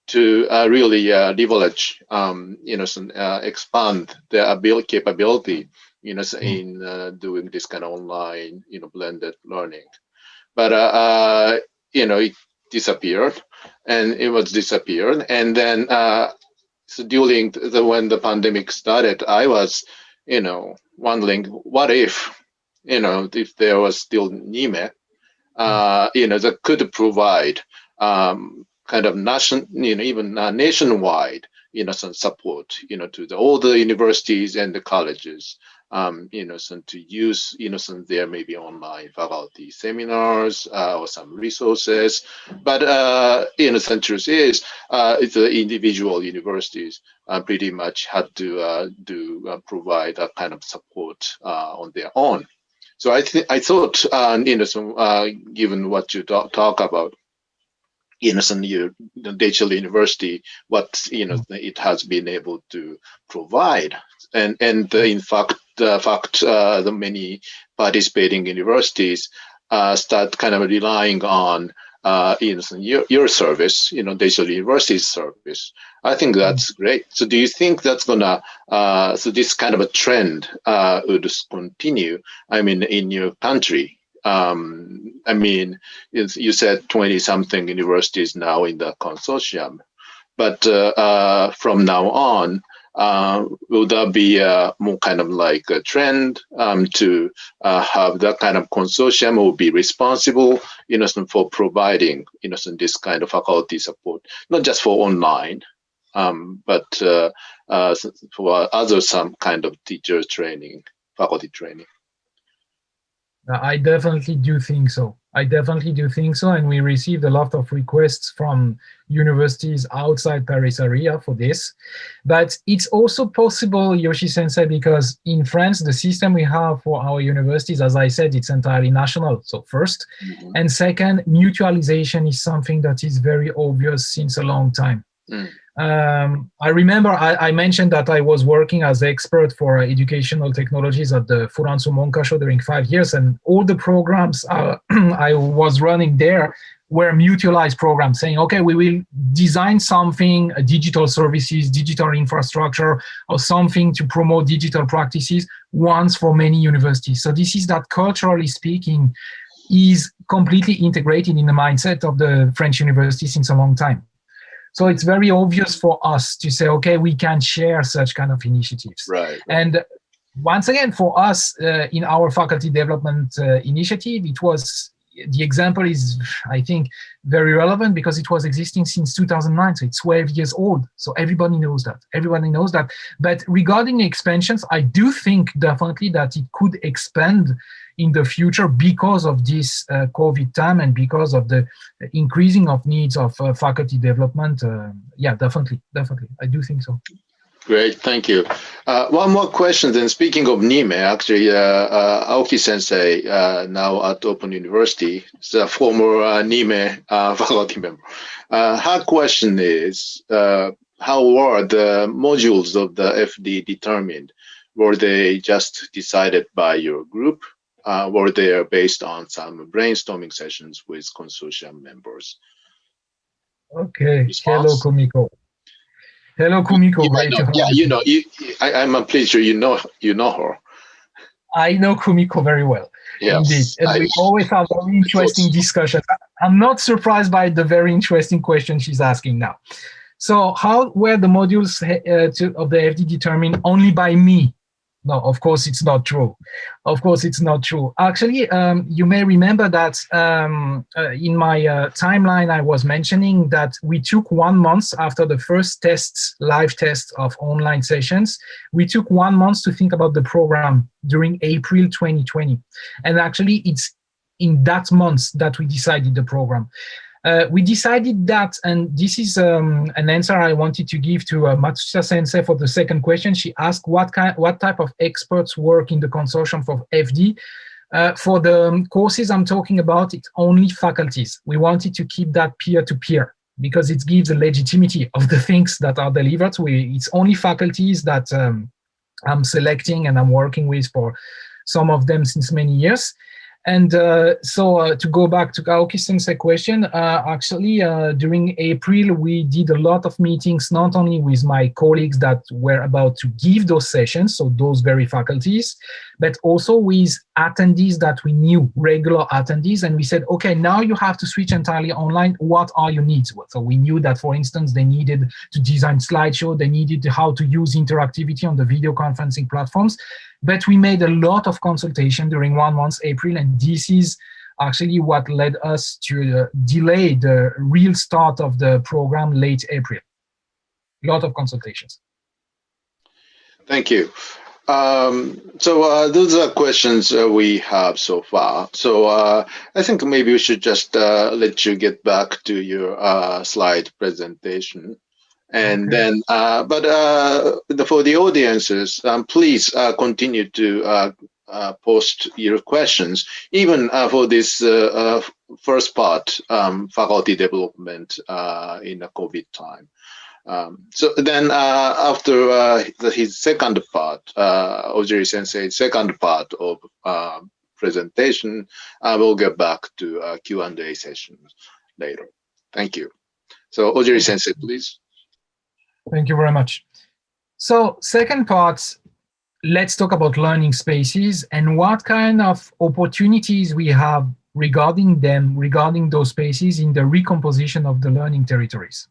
to really leverage, expand their capability, in doing this kind of online, blended learning. But it disappeared, and it was disappeared. And then, so during when the pandemic started, I was, wondering what if, if there was still NIME, that could provide kind of even nationwide, some support, to all the universities and the colleges, some to use, some their maybe online faculty seminars or some resources. But, the truth is, the individual universities pretty much had to provide that kind of support on their own. So I thought, given what you talk about, Digital University, what it has been able to provide, and in fact, the many participating universities start kind of relying on your service, Digital University's service. I think that's great. So do you think that's gonna so this kind of a trend would continue? I mean, in your country? I mean, you said 20-something universities now in the consortium, but from now on, will there be more kind of like a trend to have that kind of consortium will be responsible, for providing, this kind of faculty support, not just for online, but for some kind of teacher training, faculty training? I definitely do think so. I definitely do think so, and we received a lot of requests from universities outside Paris area for this. But it's also possible, Yoshi-sensei, because in France, the system we have for our universities, as I said, it's entirely national, so first. And second, mutualization is something that is very obvious since a long time. I remember I mentioned that I was working as expert for educational technologies at the Furansu Monkasho during 5 years, and all the programs I was running there were mutualized programs, saying, okay, we will design something, digital services, digital infrastructure, or something to promote digital practices once for many universities. So this is that, culturally speaking, is completely integrated in the mindset of the French universities since a long time. So it's very obvious for us to say, okay, we can share such kind of initiatives. Right. And once again, for us, in our faculty development initiative, it was, the example is, I think, very relevant because it was existing since 2009, so it's 12 years old. So everybody knows that. Everybody knows that. But regarding expansions, I do think definitely that it could expand in the future because of this COVID time and because of the increasing of needs of faculty development. Yeah, definitely. I do think so. Great, thank you. One more question then. Speaking of NIME, actually, Aoki Sensei, now at Open University, is a former NIME faculty member. Her question is, how were the modules of the FD determined? Were they just decided by your group? Were they based on some brainstorming sessions with consortium members? Okay, Response? Hello, Kumiko. Hello, Kumiko. Great to have you. I'm pretty sure you know her. I know Kumiko very well, yes, indeed. And we always have very interesting discussions. I'm not surprised by the very interesting question she's asking now. So how were the modules of the FD determined only by me? No, of course it's not true. Of course it's not true. Actually, you may remember that in my timeline, I was mentioning that we took 1 month after the first tests, live tests of online sessions. We took 1 month to think about the program during April 2020. And actually, it's in that month that we decided the program. We decided that, and this is an answer I wanted to give to Matsushita Sensei for the second question. She asked what type of experts work in the consortium for FD. For the courses I'm talking about, it's only faculties. We wanted to keep that peer-to-peer because it gives the legitimacy of the things that are delivered. It's only faculties that I'm selecting and I'm working with for some of them since many years. And so to go back to Aoki Sensei's question, actually during April, we did a lot of meetings, not only with my colleagues that were about to give those sessions, so those very faculties, but also with attendees that we knew, regular attendees. And we said, okay, now you have to switch entirely online. What are your needs? So we knew that, for instance, they needed to design slideshow, they needed how to use interactivity on the video conferencing platforms. But we made a lot of consultation during 1 month, April, and this is actually what led us to delay the real start of the program late April. A lot of consultations. Thank you. So those are questions we have so far. So I think maybe we should just let you get back to your slide presentation. And okay. Then, for the audiences, please continue to post your questions, even for this first part, faculty development in the COVID time. So then after his second part, Augeri Sensei's second part of presentation, I will get back to Q&A sessions later. Thank you. So Augeri Sensei, please. Thank you very much. So second part, let's talk about learning spaces and what kind of opportunities we have regarding them, regarding those spaces in the recomposition of the learning territories.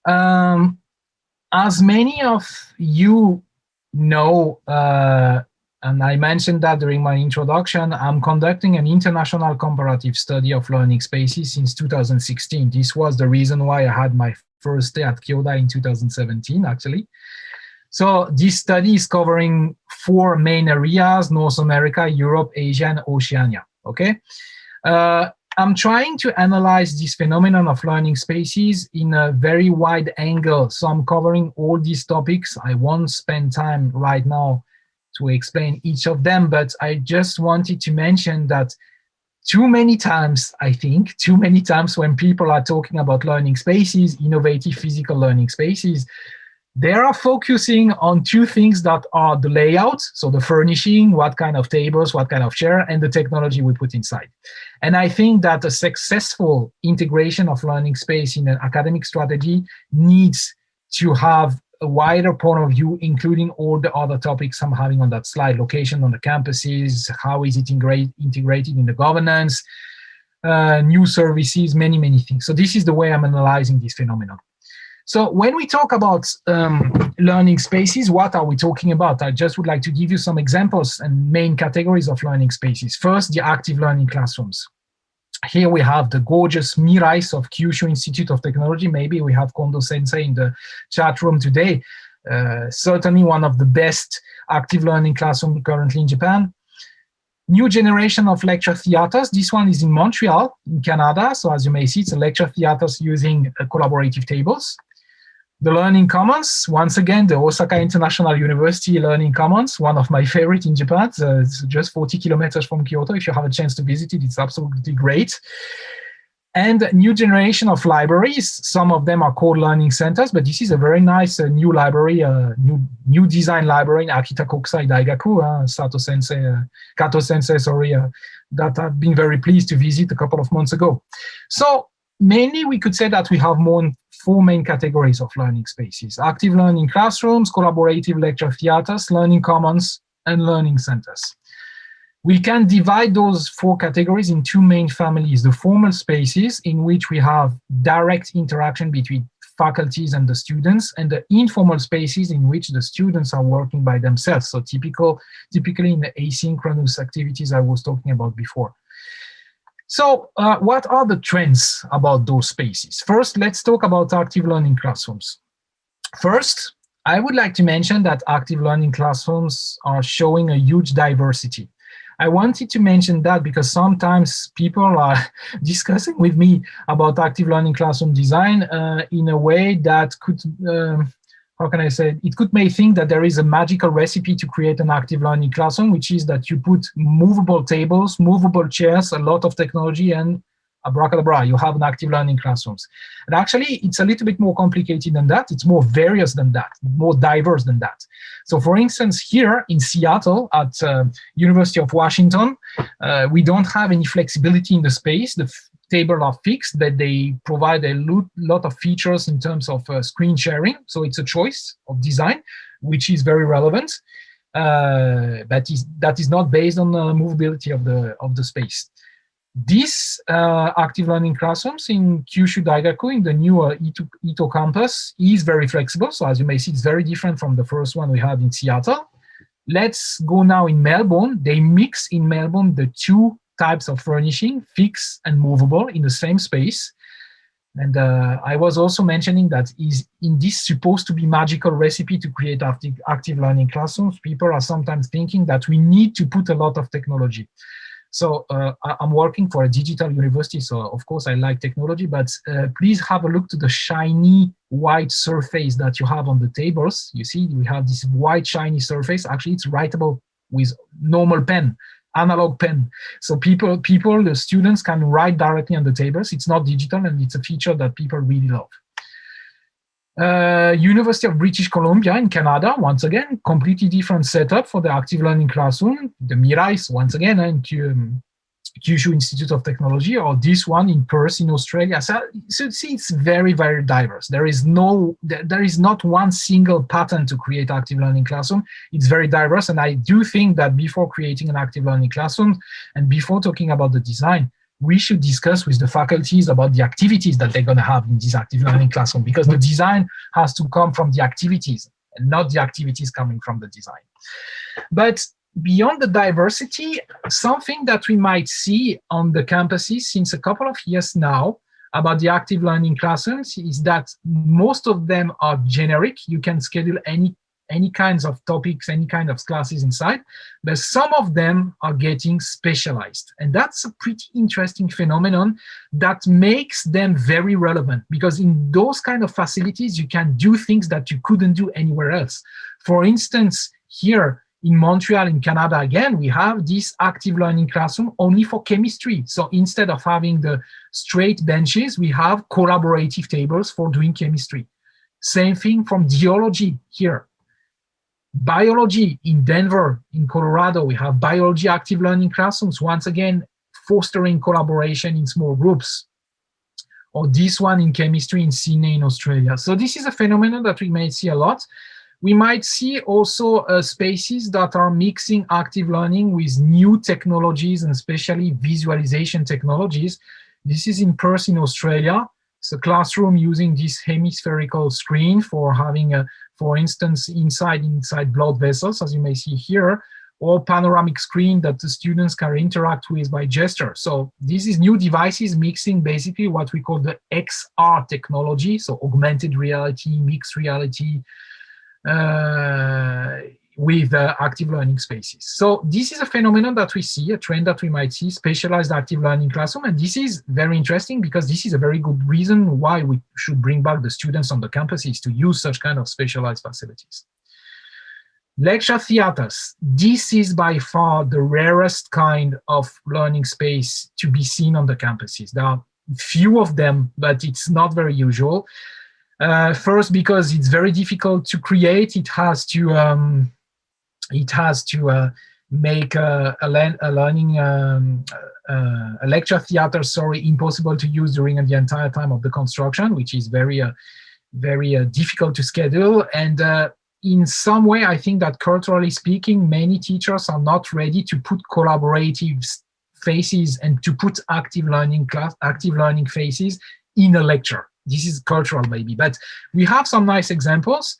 As many of you know, and I mentioned that during my introduction, I'm conducting an international comparative study of learning spaces since 2016. This was the reason why I had my first day at Kyoto in 2017, actually. So this study is covering 4 main areas: North America, Europe, Asia, and Oceania. Okay. I'm trying to analyze this phenomenon of learning spaces in a very wide angle. So I'm covering all these topics. I won't spend time right now to explain each of them, but I just wanted to mention that too many times when people are talking about learning spaces, innovative physical learning spaces, they are focusing on two things that are the layout, so the furnishing, what kind of tables, what kind of chair, and the technology we put inside. And I think that a successful integration of learning space in an academic strategy needs to have a wider point of view, including all the other topics I'm having on that slide: location on the campuses, how is it integrated in the governance, new services, many things. So this is the way I'm analyzing this phenomenon. So when we talk about learning spaces, what are we talking about? I just would like to give you some examples and main categories of learning spaces. First, the active learning classrooms. Here we have the gorgeous Mirais of Kyushu Institute of Technology. Maybe we have Kondo Sensei in the chat room today. Certainly one of the best active learning classrooms currently in Japan. New generation of lecture theaters. This one is in Montreal, in Canada. So as you may see, it's a lecture theaters using collaborative tables. The Learning Commons, once again, the Osaka International University Learning Commons, one of my favorite in Japan. It's just 40 kilometers from Kyoto. If you have a chance to visit it, it's absolutely great. And new generation of libraries. Some of them are called learning centers, but this is a very nice new library, new design library in Akita Kokusai Daigaku, Kato Sensei, that I've been very pleased to visit a couple of months ago. So mainly we could say that we have four main categories of learning spaces: active learning classrooms, collaborative lecture theaters, learning commons, and learning centers. We can divide those four categories in two main families: the formal spaces, in which we have direct interaction between faculties and the students, and the informal spaces in which the students are working by themselves. So typically in the asynchronous activities I was talking about before. So what are the trends about those spaces? First, let's talk about active learning classrooms. First, I would like to mention that active learning classrooms are showing a huge diversity. I wanted to mention that because sometimes people are discussing with me about active learning classroom design in a way that could, how can I say, it could make think that there is a magical recipe to create an active learning classroom, which is that you put movable tables, movable chairs, a lot of technology, and abracadabra, you have an active learning classrooms. And actually, it's a little bit more complicated than that. It's more various than that, more diverse than that. So for instance, here in Seattle at University of Washington, we don't have any flexibility in the space. The tables are fixed, but they provide a lot of features in terms of screen sharing. So it's a choice of design, which is very relevant. That is not based on the movability of the space. These active learning classrooms in Kyushu Daigaku, in the new Ito campus, is very flexible. So as you may see, it's very different from the first one we had in Seattle. Let's go now in Melbourne. They mix in Melbourne the two types of furnishing, fixed and movable, in the same space. And I was also mentioning that is in this supposed to be magical recipe to create active learning classrooms, people are sometimes thinking that we need to put a lot of technology. So I'm working for a digital university, so of course I like technology, but please have a look to the shiny white surface that you have on the tables. You see, we have this white shiny surface. Actually, it's writable with normal pen, analog pen. So the students can write directly on the tables. It's not digital, and it's a feature that people really love. University of British Columbia in Canada, once again, completely different setup for the active learning classroom. The Mirais, once again, and Kyushu Institute of Technology, or this one in Perth in Australia. So see, it's very, very diverse. There is not one single pattern to create active learning classroom. It's very diverse, and I do think that before creating an active learning classroom and before talking about the design, we should discuss with the faculties about the activities that they're going to have in this active learning classroom, because the design has to come from the activities and not the activities coming from the design. But beyond the diversity, something that we might see on the campuses since a couple of years now about the active learning classrooms is that most of them are generic. You can schedule any kinds of topics, any kind of classes inside, but some of them are getting specialized. And that's a pretty interesting phenomenon that makes them very relevant, because in those kind of facilities, you can do things that you couldn't do anywhere else. For instance, here in Montreal, in Canada, again, we have this active learning classroom only for chemistry. So instead of having the straight benches, we have collaborative tables for doing chemistry. Same thing from geology here. Biology in Denver, in Colorado, we have biology active learning classrooms, once again, fostering collaboration in small groups. Or this one in chemistry in Sydney, in Australia. So this is a phenomenon that we may see a lot. We might see also spaces that are mixing active learning with new technologies, and especially visualization technologies. This is in Perth in Australia. It's a classroom using this hemispherical screen for having, for instance, inside blood vessels, as you may see here, or panoramic screen that the students can interact with by gesture. So this is new devices mixing basically what we call the XR technology, so augmented reality, mixed reality, with active learning spaces. So this is a phenomenon that we see, a trend that we might see, specialized active learning classroom. And this is very interesting because this is a very good reason why we should bring back the students on the campuses to use such kind of specialized facilities. Lecture theaters. This is by far the rarest kind of learning space to be seen on the campuses. There are few of them, but it's not very usual. First, because it's very difficult to create. It has to make a lecture theater, impossible to use during the entire time of the construction, which is very difficult to schedule. And in some way, I think that culturally speaking, many teachers are not ready to put collaborative phases and to put active learning phases in a lecture. This is cultural maybe, but we have some nice examples.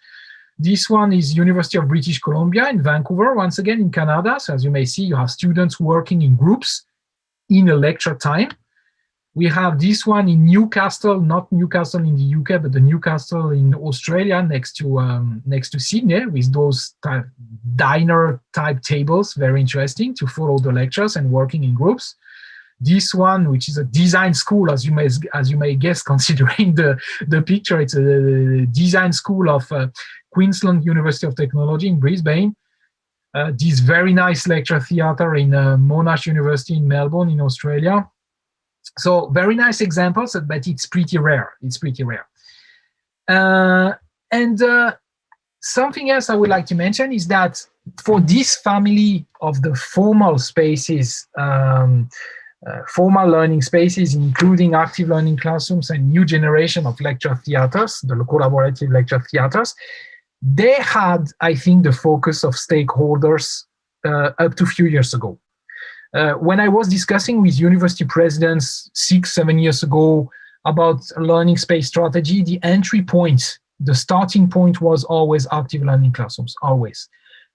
This one is University of British Columbia in Vancouver, once again in Canada. So as you may see, you have students working in groups in a lecture time. We have this one in Newcastle, not Newcastle in the UK, but the Newcastle in Australia next to Sydney, with those diner type tables, very interesting to follow the lectures and working in groups. This one, which is a design school, as you may guess, considering the picture, it's a design school of Queensland University of Technology in Brisbane. This very nice lecture theatre in Monash University in Melbourne in Australia. So very nice examples, but it's pretty rare. Something else I would like to mention is that for this family of the formal spaces, formal learning spaces, including active learning classrooms and new generation of lecture theaters, the collaborative lecture theaters, they had, I think, the focus of stakeholders up to a few years ago. When I was discussing with university presidents 6-7 years ago about learning space strategy, the entry point, the starting point was always active learning classrooms, always.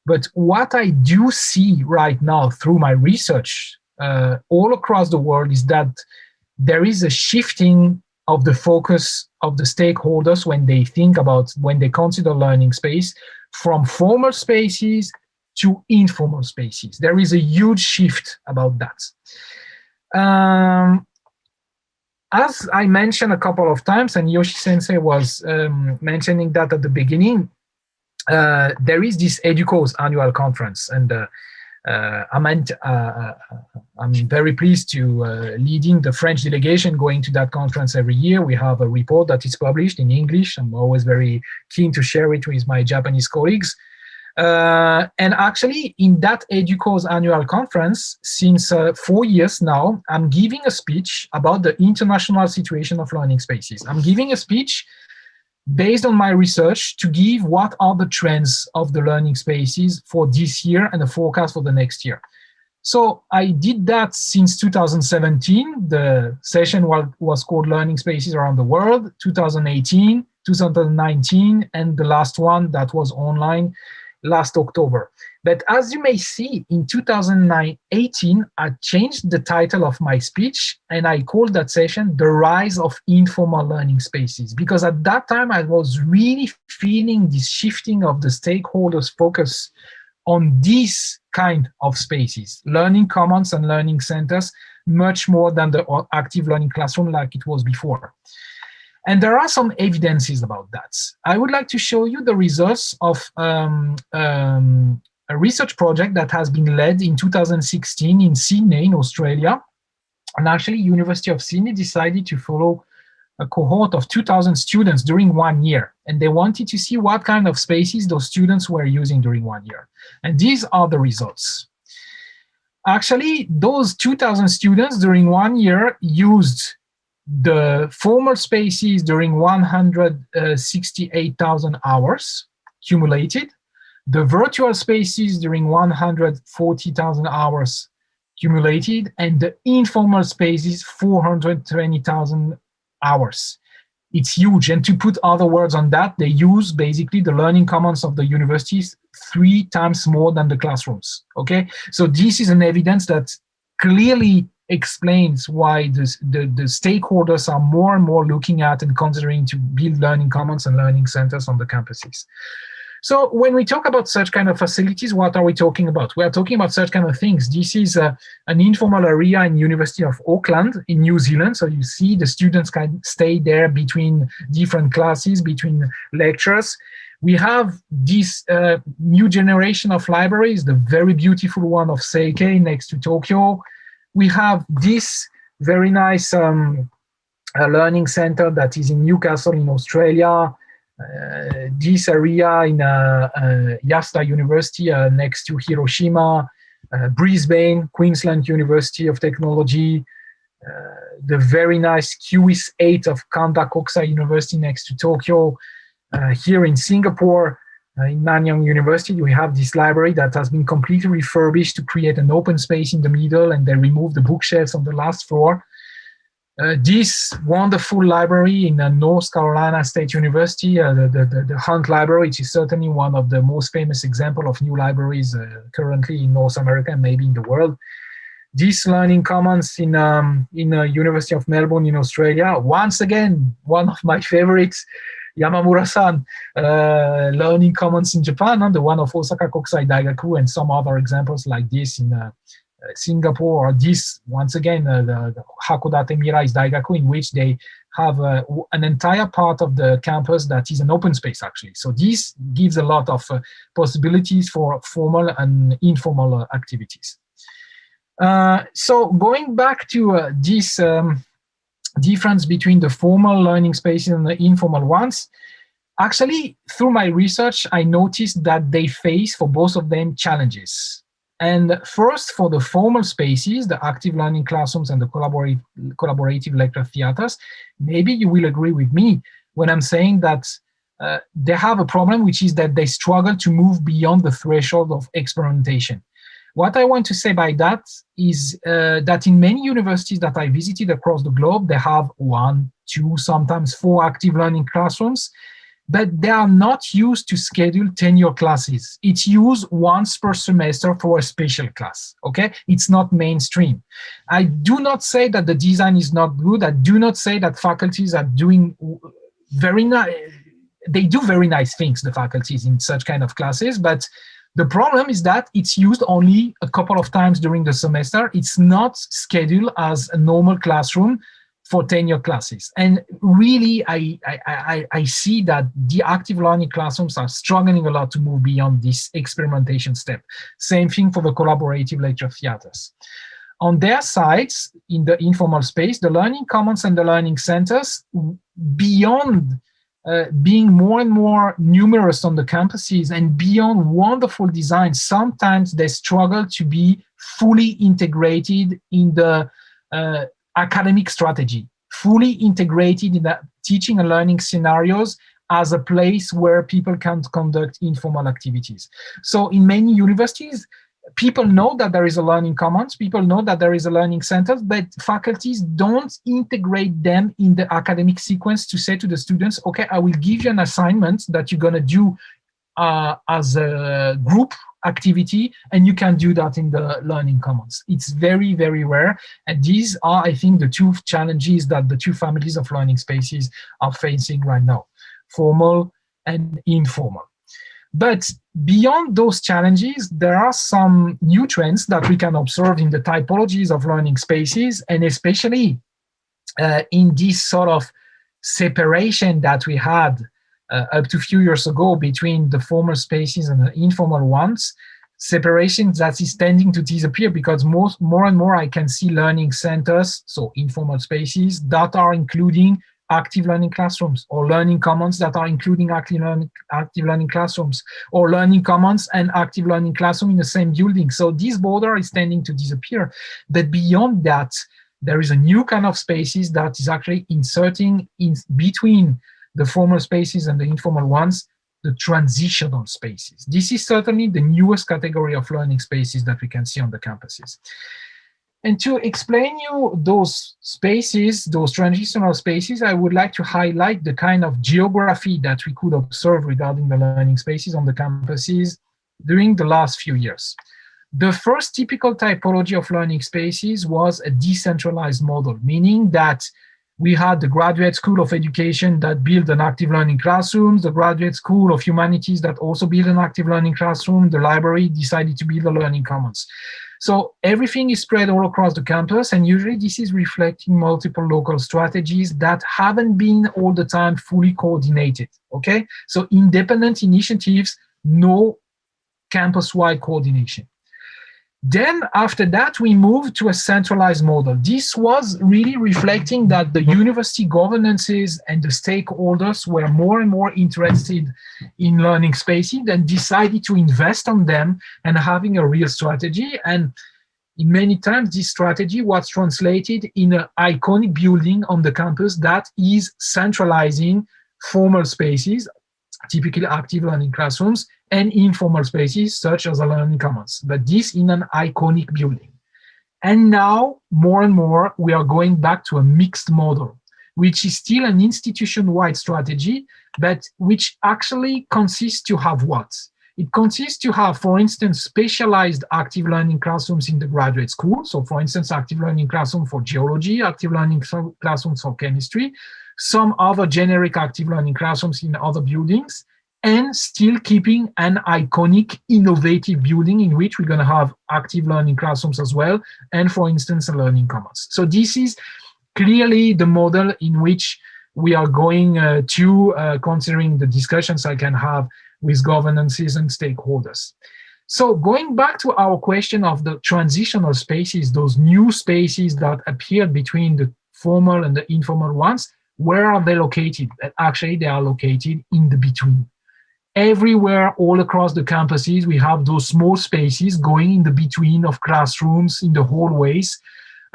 But what I do see right now through my research all across the world is that there is a shifting of the focus of the stakeholders when they consider learning space from formal spaces to informal spaces. There is a huge shift about that. As I mentioned a couple of times, and Yoshi-sensei was mentioning that at the beginning, there is this EDUCO's annual conference, and I'm very pleased to leading the French delegation going to that conference every year. We have a report that is published in English. I'm always very keen to share it with my Japanese colleagues. And actually, in that EDUCO's annual conference, since 4 years now, I'm giving a speech about the international situation of learning spaces. I'm giving a speech based on my research to give what are the trends of the learning spaces for this year and the forecast for the next year. So I did that since 2017. The session was called Learning Spaces Around the World, 2018, 2019, and the last one that was online last October. But as you may see, in 2018, I changed the title of my speech and I called that session The Rise of Informal Learning Spaces, because at that time I was really feeling this shifting of the stakeholders' focus on these kind of spaces, learning commons and learning centers, much more than the active learning classroom like it was before. And there are some evidences about that. I would like to show you the results of a research project that has been led in 2016 in Sydney, in Australia. And actually, University of Sydney decided to follow a cohort of 2,000 students during 1 year. And they wanted to see what kind of spaces those students were using during 1 year. And these are the results. Actually, those 2,000 students during 1 year used the formal spaces during 168,000 hours cumulated, the virtual spaces during 140,000 hours cumulated, and the informal spaces 420,000 hours. It's huge. And to put other words on that, they use basically the learning commons of the universities 3 times more than the classrooms. Okay, so this is an evidence that clearly explains why the stakeholders are more and more looking at and considering to build learning commons and learning centers on the campuses. So when we talk about such kind of facilities, what are we talking about? We are talking about such kind of things. This is an informal area in University of Auckland in New Zealand. So you see the students can stay there between different classes, between lectures. We have this new generation of libraries, the very beautiful one of Seikei next to Tokyo. We have this very nice learning center that is in Newcastle in Australia. This area in Yasuda University next to Hiroshima, Brisbane, Queensland University of Technology, the very nice QIS 8 of Kanda Kokusai University next to Tokyo. Here in Singapore, in Nanyang University, we have this library that has been completely refurbished to create an open space in the middle, and they removed the bookshelves on the last floor. This wonderful library in North Carolina State University, the Hunt Library, which is certainly one of the most famous examples of new libraries currently in North America and maybe in the world. This learning commons in University of Melbourne in Australia. Once again, one of my favorites, Yamamura-san, learning commons in Japan, the one of Osaka Kokusai Daigaku, and some other examples like this in Singapore, or this, once again, the Hakodate Mirai Daigaku, in which they have an entire part of the campus that is an open space, actually. So this gives a lot of possibilities for formal and informal activities. So going back to this difference between the formal learning spaces and the informal ones, actually, through my research, I noticed that they face, for both of them, challenges. And first, for the formal spaces, the active learning classrooms and the collaborative lecture theaters, maybe you will agree with me when I'm saying that they have a problem, which is that they struggle to move beyond the threshold of experimentation. What I want to say by that is that in many universities that I visited across the globe, they have 1, 2, sometimes 4 active learning classrooms, but they are not used to schedule tenure classes. It's used once per semester for a special class, okay? It's not mainstream. I do not say that the design is not good. I do not say that faculties are doing very nice. They do very nice things, the faculties, in such kind of classes, but the problem is that it's used only a couple of times during the semester. It's not scheduled as a normal classroom for tenure classes. And really, I see that the active learning classrooms are struggling a lot to move beyond this experimentation step. Same thing for the collaborative lecture theaters. On their sides, in the informal space, the learning commons and the learning centers, beyond being more and more numerous on the campuses and beyond wonderful design, sometimes they struggle to be fully integrated in the academic strategy, fully integrated in the teaching and learning scenarios as a place where people can conduct informal activities. So in many universities, people know that there is a learning commons, people know that there is a learning center, but faculties don't integrate them in the academic sequence to say to the students, okay, I will give you an assignment that you're gonna do as a group activity, and you can do that in the Learning Commons. It's very, very rare. And these are, I think, the two challenges that the two families of learning spaces are facing right now, formal and informal. But beyond those challenges, there are some new trends that we can observe in the typologies of learning spaces, and especially in this sort of separation that we had up to a few years ago between the formal spaces and the informal ones, separation that is tending to disappear, because more and more I can see learning centers, so informal spaces, that are including active learning classrooms, or learning commons that are including active learning classrooms, or learning commons and active learning classroom in the same building. So this border is tending to disappear. But beyond that, there is a new kind of spaces that is actually inserting in between the formal spaces and the informal ones, the transitional spaces. This is certainly the newest category of learning spaces that we can see on the campuses. And to explain you those spaces, those transitional spaces, I would like to highlight the kind of geography that we could observe regarding the learning spaces on the campuses during the last few years. The first typical typology of learning spaces was a decentralized model, meaning that we had the Graduate School of Education that built an active learning classroom, the Graduate School of Humanities that also built an active learning classroom, the library decided to build a learning commons. So everything is spread all across the campus, and usually this is reflecting multiple local strategies that haven't been all the time fully coordinated, okay? So independent initiatives, no campus-wide coordination. Then after that, we moved to a centralized model. This was really reflecting that the university governances and the stakeholders were more and more interested in learning spaces and decided to invest on them and having a real strategy. And in many times, this strategy was translated in an iconic building on the campus that is centralizing formal spaces, typically active learning classrooms, and informal spaces such as the learning commons, but this in an iconic building. And now, more and more, we are going back to a mixed model, which is still an institution-wide strategy, but which actually consists to have what? It consists to have, for instance, specialized active learning classrooms in the graduate school. So for instance, active learning classroom for geology, active learning classrooms for chemistry, some other generic active learning classrooms in other buildings, and still keeping an iconic, innovative building in which we're going to have active learning classrooms as well, and for instance, a learning commons. So this is clearly the model in which we are going to, considering the discussions I can have with governances and stakeholders. So going back to our question of the transitional spaces, those new spaces that appeared between the formal and the informal ones, where are they located? Actually, they are located in the between. Everywhere, all across the campuses, we have those small spaces going in the between of classrooms, in the hallways,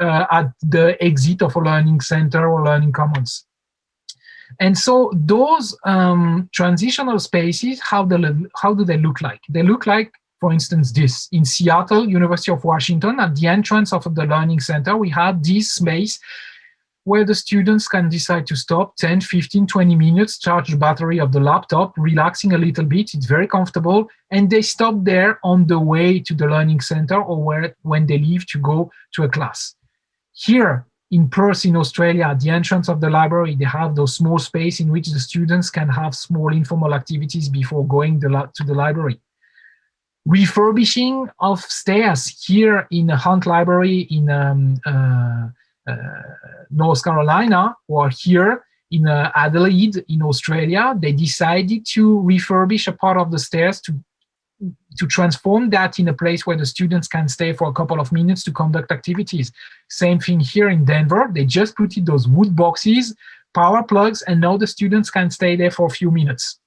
at the exit of a learning center or learning commons. And so those transitional spaces, how do they look like? They look like, for instance, this. In Seattle, University of Washington, at the entrance of the learning center, we had this space where the students can decide to stop 10, 15, 20 minutes, charge the battery of the laptop, relaxing a little bit. It's very comfortable. And they stop there on the way to the learning center or when they leave to go to a class. Here in Perth, in Australia, at the entrance of the library, they have those small space in which the students can have small informal activities before going to the library. Refurbishing of stairs here in the Hunt Library in North Carolina, or here in Adelaide in Australia, they decided to refurbish a part of the stairs to transform that in a place where the students can stay for a couple of minutes to conduct activities. Same thing here in Denver. They just put in those wood boxes, power plugs, and now the students can stay there for a few minutes.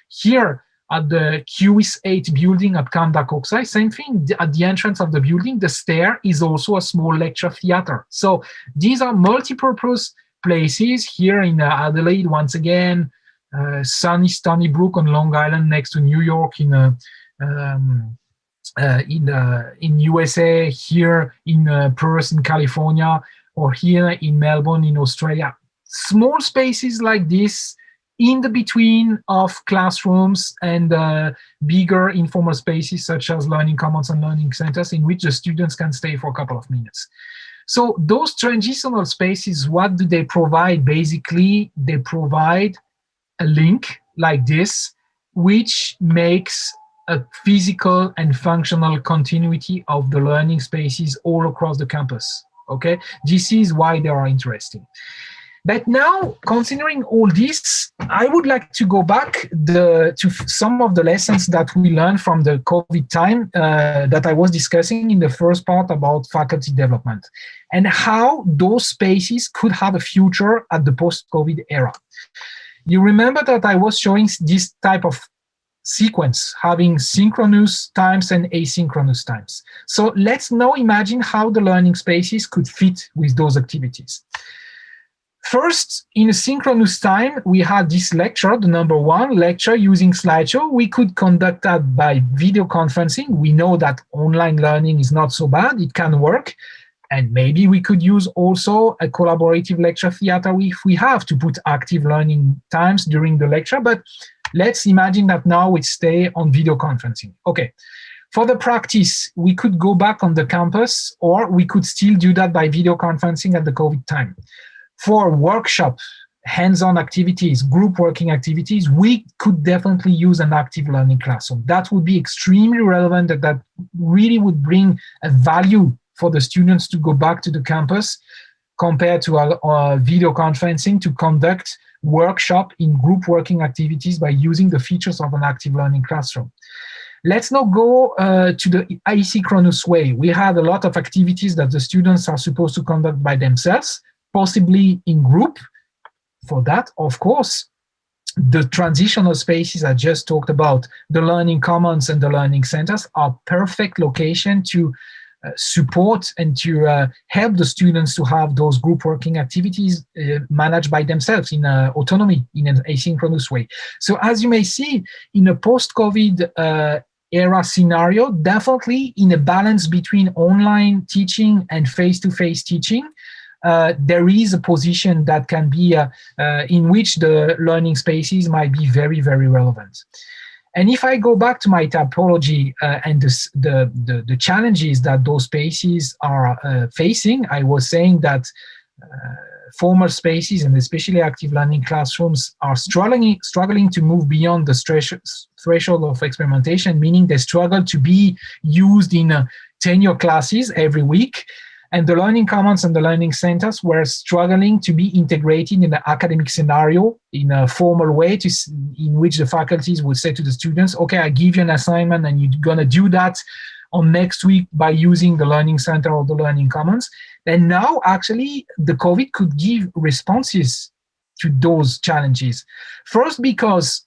Here at the QS 8 building at Kanda Kokusai, same thing. At the entrance of the building, the stair is also a small lecture theater. So these are multi-purpose places. Here in Adelaide, once again, sunny Stony Brook on Long Island next to New York in USA, here in Perth in California, or here in Melbourne in Australia. Small spaces like this in the between of classrooms and bigger informal spaces such as learning commons and learning centers in which the students can stay for a couple of minutes. So those transitional spaces, what do they provide? Basically, they provide a link like this, which makes a physical and functional continuity of the learning spaces all across the campus. Okay, this is why they are interesting. But now, considering all this, I would like to go back to some of the lessons that we learned from the COVID time that I was discussing in the first part about faculty development and how those spaces could have a future at the post-COVID era. You remember that I was showing this type of sequence, having synchronous times and asynchronous times. So let's now imagine how the learning spaces could fit with those activities. First, in a synchronous time, we had this lecture, the number 1 lecture using slideshow. We could conduct that by video conferencing. We know that online learning is not so bad, it can work. And maybe we could use also a collaborative lecture theater if we have to put active learning times during the lecture. But let's imagine that now we stay on video conferencing. Okay. For the practice, we could go back on the campus, or we could still do that by video conferencing at the COVID time. For workshop, hands-on activities, group working activities, we could definitely use an active learning classroom. That would be extremely relevant, that really would bring a value for the students to go back to the campus compared to a video conferencing to conduct workshop in group working activities by using the features of an active learning classroom. Let's now go to the asynchronous way. We had a lot of activities that the students are supposed to conduct by themselves, possibly in group. For that, of course, the transitional spaces I just talked about, the learning commons and the learning centers, are perfect location to support and to help the students to have those group working activities managed by themselves in autonomy, in an asynchronous way. So as you may see, in a post-COVID era scenario, definitely in a balance between online teaching and face-to-face teaching, there is a position that can be in which the learning spaces might be very, very relevant. And if I go back to my typology and the challenges that those spaces are facing, I was saying that formal spaces and especially active learning classrooms are struggling to move beyond the threshold of experimentation, meaning they struggle to be used in tenure classes every week. And the learning commons and the learning centers were struggling to be integrated in the academic scenario in a formal way, in which the faculties would say to the students, okay, I give you an assignment and you're going to do that on next week by using the learning center or the learning commons. And now actually the COVID could give responses to those challenges. First, because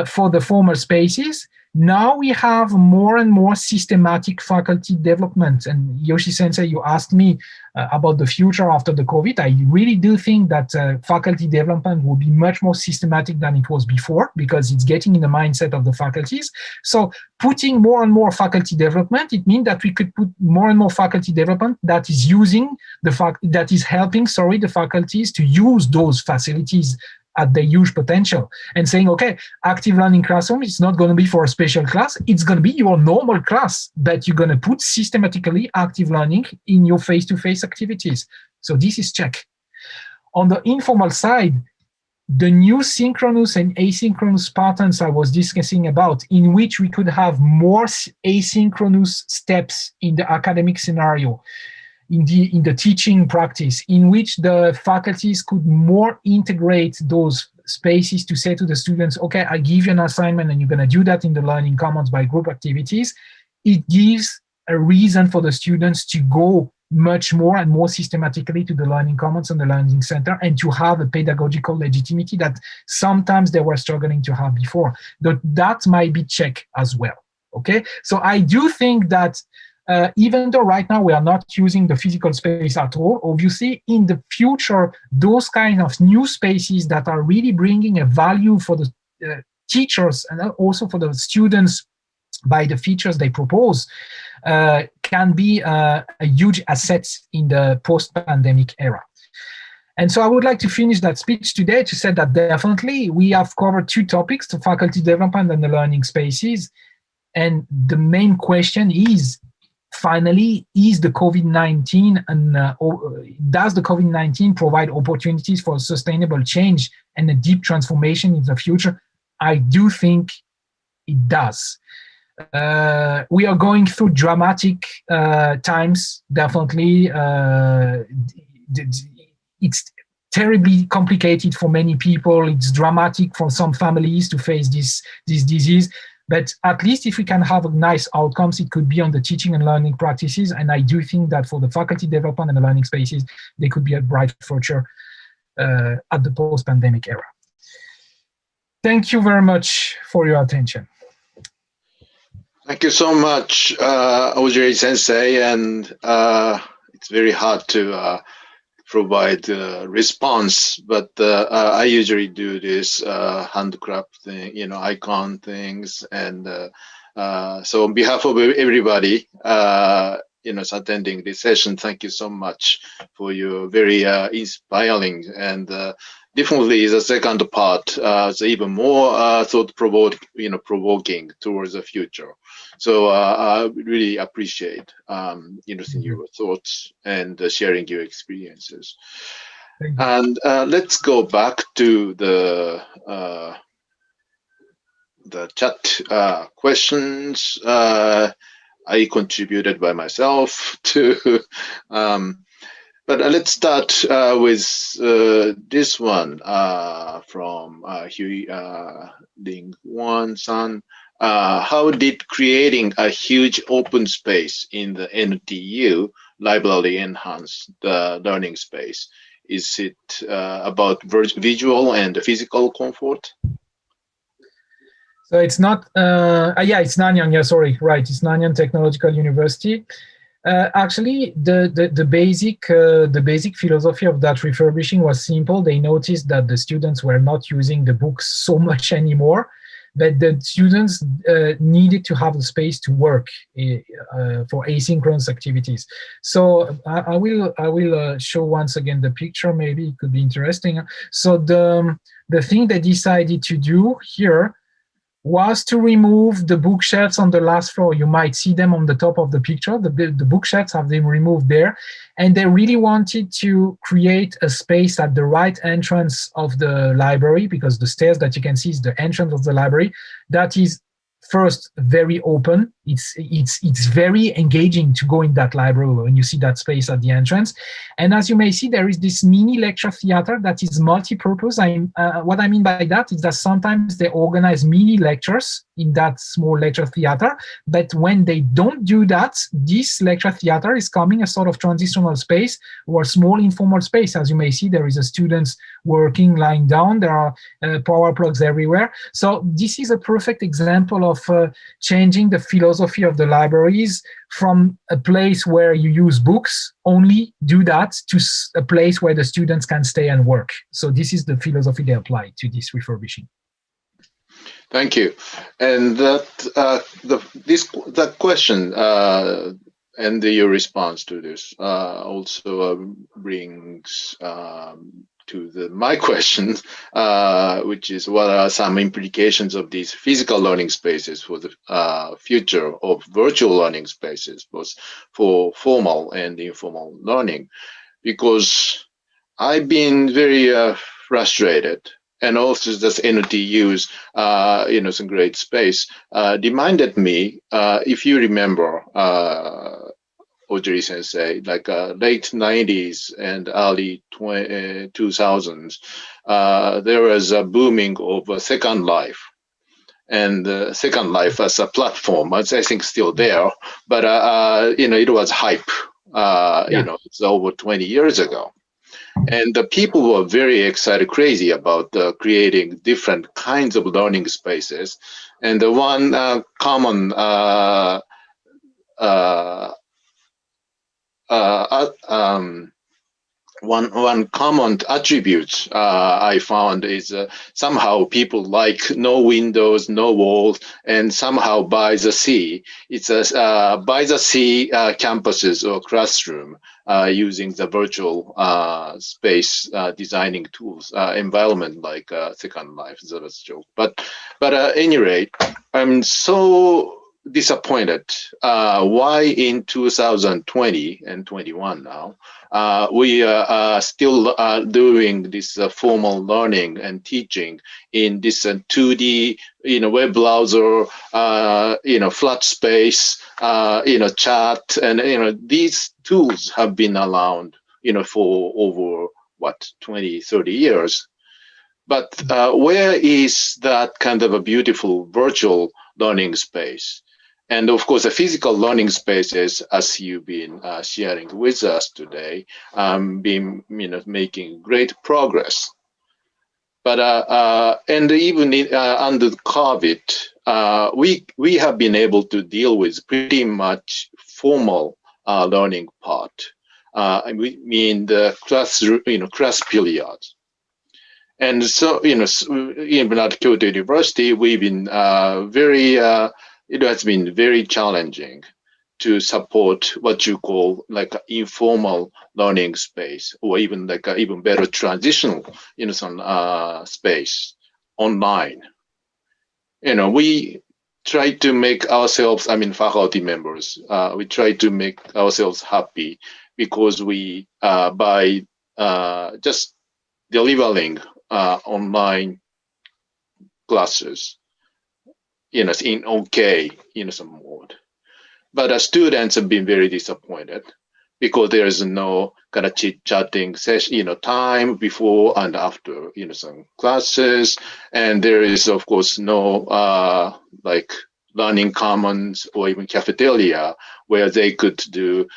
for the formal spaces, now we have more and more systematic faculty development. And Yoshi-sensei, you asked me about the future after the COVID. I really do think that faculty development will be much more systematic than it was before, because it's getting in the mindset of the faculties. So putting more and more faculty development, it means that we could put more and more faculty development that is helping the faculties to use those facilities at the huge potential, and saying, okay, active learning classroom is not going to be for a special class, it's going to be your normal class, but you're going to put systematically active learning in your face-to-face activities. So this is check. On the informal side, the new synchronous and asynchronous patterns I was discussing about, in which we could have more asynchronous steps in the academic scenario, in the teaching practice, in which the faculties could more integrate those spaces to say to the students, okay, I give you an assignment and you're going to do that in the learning commons by group activities. It gives a reason for the students to go much more and more systematically to the learning commons and the learning center, and to have a pedagogical legitimacy that sometimes they were struggling to have before. That might be checked as well. Okay, so I do think that even though right now we are not using the physical space at all, obviously in the future, those kind of new spaces that are really bringing a value for the teachers and also for the students by the features they propose can be a huge asset in the post-pandemic era. And so I would like to finish that speech today to say that definitely we have covered two topics, the faculty development and the learning spaces. And the main question is, finally, is the COVID-19 and does the COVID-19 provide opportunities for sustainable change and a deep transformation in the future? I do think it does. We are going through dramatic times, definitely. It's terribly complicated for many people. It's dramatic for some families to face this disease. But at least if we can have nice outcomes, it could be on the teaching and learning practices. And I do think that for the faculty development and the learning spaces, there could be a bright future at the post-pandemic era. Thank you very much for your attention. Thank you so much, Augeri Sensei. And it's very hard to provide a response, but I usually do this handcraft thing, icon things. And so on behalf of everybody, attending this session, thank you so much for your very inspiring and definitely the second part is even more provoking towards the future. So I really appreciate your thoughts and sharing your experiences. And let's go back to the chat questions. I contributed by myself to, but let's start with this one from Hui Ling Wan-san. How did creating a huge open space in the NTU library enhance the learning space? Is it about visual and physical comfort? So it's not, it's Nanyang, yeah, sorry, right, it's Nanyang Technological University. Actually, the basic philosophy of that refurbishing was simple. They noticed that the students were not using the books so much anymore, but the students needed to have the space to work for asynchronous activities. So I will show once again the picture. Maybe it could be interesting. So the thing they decided to do here was to remove the bookshelves on the last floor. You might see them on the top of the picture. The bookshelves have been removed there. And they really wanted to create a space at the right entrance of the library, because the stairs that you can see is the entrance of the library. That is first very open. It's very engaging to go in that library when you see that space at the entrance. And as you may see, there is this mini lecture theater that is multi-purpose. What I mean by that is that sometimes they organize mini lectures in that small lecture theater, but when they don't do that, this lecture theater is coming a sort of transitional space or small informal space. As you may see, there is a students working, lying down. There are power plugs everywhere. So this is a perfect example of changing the philosophy of the libraries from a place where you use books, only do that, to a place where the students can stay and work. So this is the philosophy they apply to this refurbishing. Thank you. And that question and your response to this also brings to my question, which is what are some implications of these physical learning spaces for the future of virtual learning spaces, both for formal and informal learning? Because I've been very frustrated, and also this NTU's, some great space reminded me, if you remember, Augeri Sensei, like late 90s and early 2000s, there was a booming of Second Life. And Second Life as a platform, I think still there, but it was hype. It's over 20 years ago. And the people were very excited, crazy about creating different kinds of learning spaces. And the one common one common attribute I found is somehow people like no windows, no walls, and somehow by the sea. It's a by the sea campuses or classroom using the virtual space designing tools, environment like Second Life. That was a joke. But at any rate, I'm so disappointed why in 2020 and 21 now we are still doing this formal learning and teaching in this 2D web browser, flat space, chat, and these tools have been around for over 20-30 years. But where is that kind of a beautiful virtual learning space? And of course, the physical learning spaces, as you've been sharing with us today, been making great progress. But and even under COVID, we have been able to deal with pretty much formal learning part. We mean the class period. And so even at Kyoto University, we've been it has been very challenging to support what you call like an informal learning space, or even like an even better transitional, some space online. We try to make ourselves, faculty members, we try to make ourselves happy because we by just delivering online classes. In some mode. But students have been very disappointed because there is no kind of chit-chatting session, time before and after, some classes. And there is, of course, no like learning commons or even cafeteria where they could do,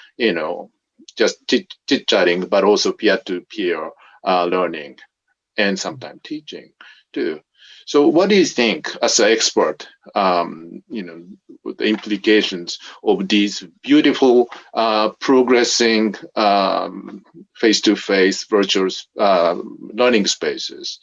just chit-chatting, but also peer-to-peer learning and sometimes teaching too. So what do you think as an expert, with the implications of these beautiful, progressing face-to-face virtual learning spaces,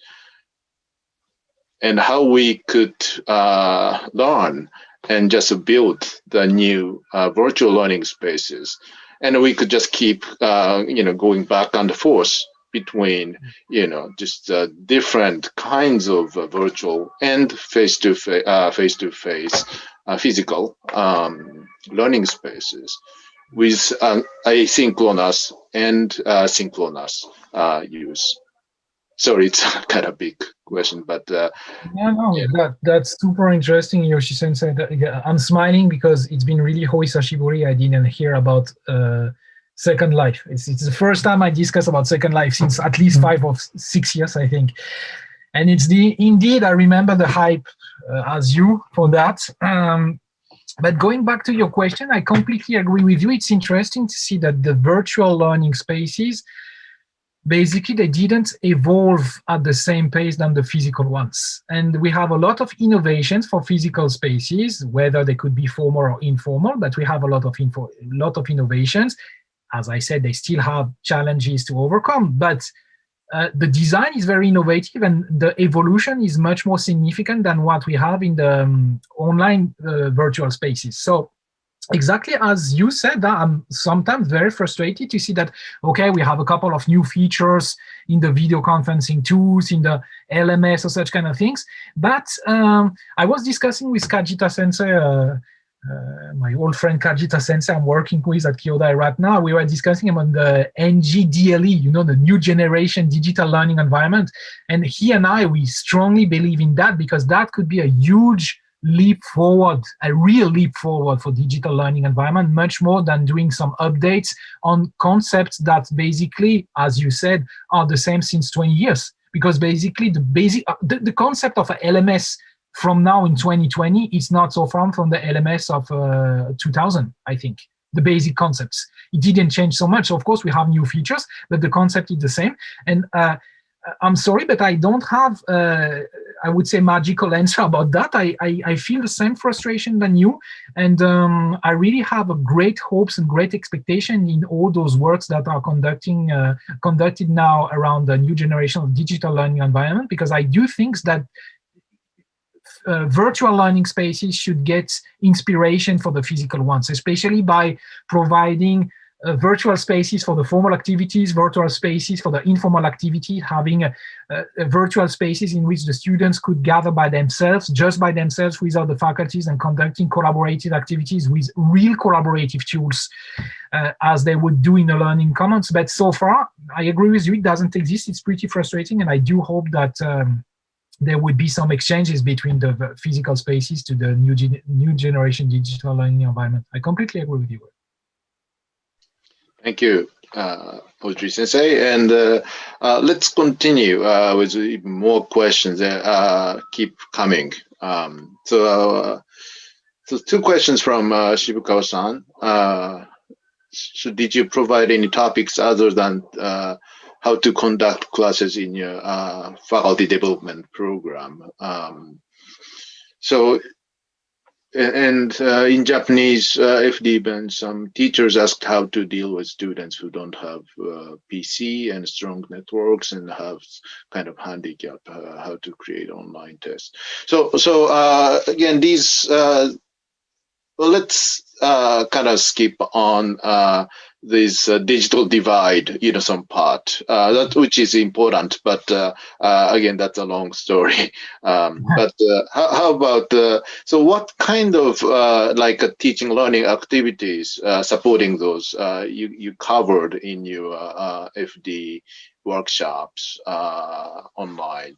and how we could learn and just build the new virtual learning spaces, and we could just keep, going back and forth between, just different kinds of virtual and face-to-face physical learning spaces with asynchronous and synchronous use. Sorry, it's kind of big question, but that's super interesting, Yoshi-sensei. I'm smiling because it's been really hoisashiburi. I didn't hear about Second Life. It's the first time I discuss about Second Life since at least 5 or 6 years, I think. And indeed, I remember the hype as you for that. But going back to your question, I completely agree with you. It's interesting to see that the virtual learning spaces, basically, they didn't evolve at the same pace than the physical ones. And we have a lot of innovations for physical spaces, whether they could be formal or informal, but we have a lot of innovations. As I said, they still have challenges to overcome, but the design is very innovative and the evolution is much more significant than what we have in the online virtual spaces. So exactly as you said, I'm sometimes very frustrated to see that, okay, we have a couple of new features in the video conferencing tools, in the LMS or such kind of things. But I was discussing with Kajita-sensei, my old friend Kajita-sensei I'm working with at Kyodai right now. We were discussing about the NGDLE, the new generation digital learning environment. And he and I, we strongly believe in that because that could be a huge leap forward, a real leap forward for digital learning environment, much more than doing some updates on concepts that basically, as you said, are the same since 20 years. Because basically the concept of a LMS from now in 2020 is not so far from the LMS of 2000, I think. The basic concepts. It didn't change so much. Of course, we have new features, but the concept is the same. And I'm sorry, but I don't have, I would say, magical answer about that. I feel the same frustration than you, and I really have a great hopes and great expectation in all those works that are conducted now around the new generation of digital learning environment, because I do think that virtual learning spaces should get inspiration for the physical ones, especially by providing virtual spaces for the formal activities, virtual spaces for the informal activity, having virtual spaces in which the students could gather by themselves, just by themselves without the faculties, and conducting collaborative activities with real collaborative tools as they would do in the learning commons. But so far, I agree with you, it doesn't exist. It's pretty frustrating, and I do hope that there would be some exchanges between the physical spaces to the new generation digital learning environment. I completely agree with you. Thank you, Audrey Sensei. And let's continue with even more questions that keep coming. So two questions from Shibukawa-san. So did you provide any topics other than how to conduct classes in your faculty development program? In Japanese FD events, some teachers asked how to deal with students who don't have PC and strong networks and have kind of handicap, how to create online tests. So again, these, well, let's kind of skip on this digital divide, some part, that which is important, but again, that's a long story. But how about, so what kind of like teaching learning activities supporting those you covered in your FD workshops online?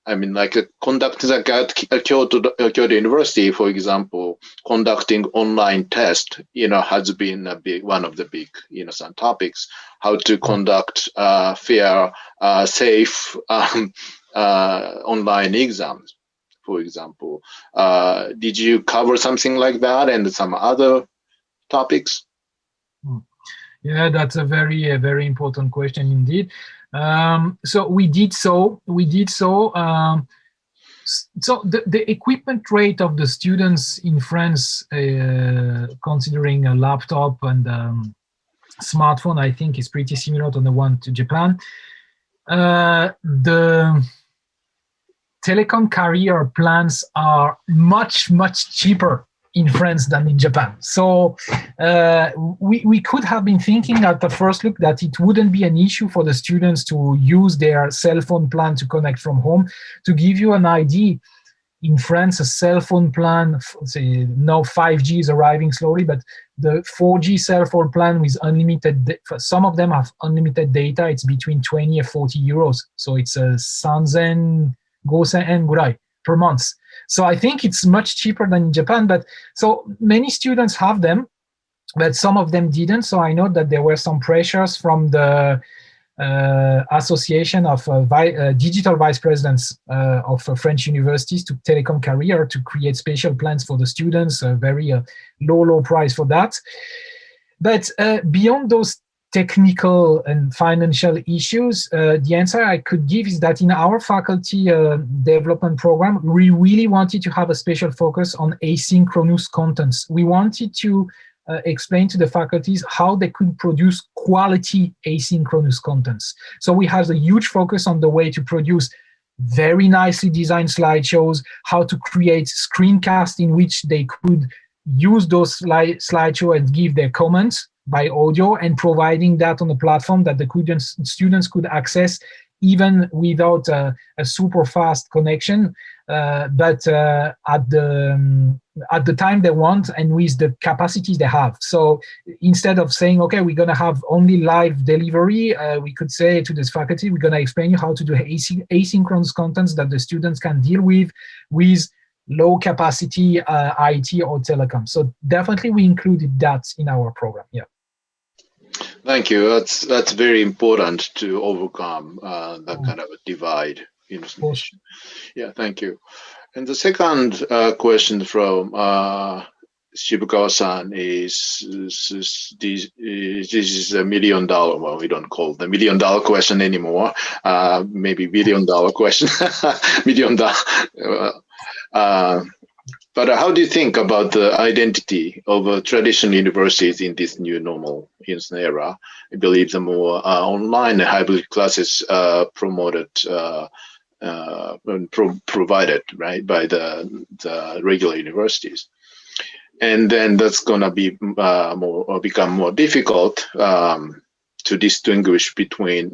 I mean, like conducting at Kyoto University, for example, conducting online test, has been one of the big, some topics. How to conduct fair, safe online exams, for example. Did you cover something like that and some other topics? Yeah, that's a very important question indeed. So we did so. So the equipment rate of the students in France, considering a laptop and smartphone, I think is pretty similar to the one to Japan. The telecom carrier plans are much cheaper in France than in Japan. So we could have been thinking at the first look that it wouldn't be an issue for the students to use their cell phone plan to connect from home. To give you an idea, in France, a cell phone plan, say now 5G is arriving slowly, but the 4G cell phone plan with unlimited, some of them have unlimited data, it's between 20 and 40 euros. So it's 1,000 gurai per month. So I think it's much cheaper than in Japan, but so many students have them, but some of them didn't. So I know that there were some pressures from the Association of Digital Vice Presidents of French universities to telecom carrier to create special plans for the students, a very low price for that. But beyond those technical and financial issues, the answer I could give is that in our faculty development program, we really wanted to have a special focus on asynchronous contents. We wanted to explain to the faculties how they could produce quality asynchronous contents. So we have a huge focus on the way to produce very nicely designed slideshows, how to create screencasts in which they could use those slideshows and give their comments by audio, and providing that on a platform that the students could access even without a super fast connection, but at the time they want and with the capacities they have. So instead of saying, okay, we're going to have only live delivery, we could say to this faculty, we're going to explain you how to do asynchronous contents that the students can deal with low capacity IT or telecom. So definitely we included that in our program. Yeah. Thank you. That's very important to overcome that kind of a divide. Yeah, thank you. And the second question from Shibukawa-san this is $1 million. Well, we don't call it the $1 million question anymore. Maybe $1 billion question, $1 million. But how do you think about the identity of traditional universities in this new normal era? I believe the more online hybrid classes promoted and provided, right, by the regular universities. And then that's going to be become more difficult to distinguish between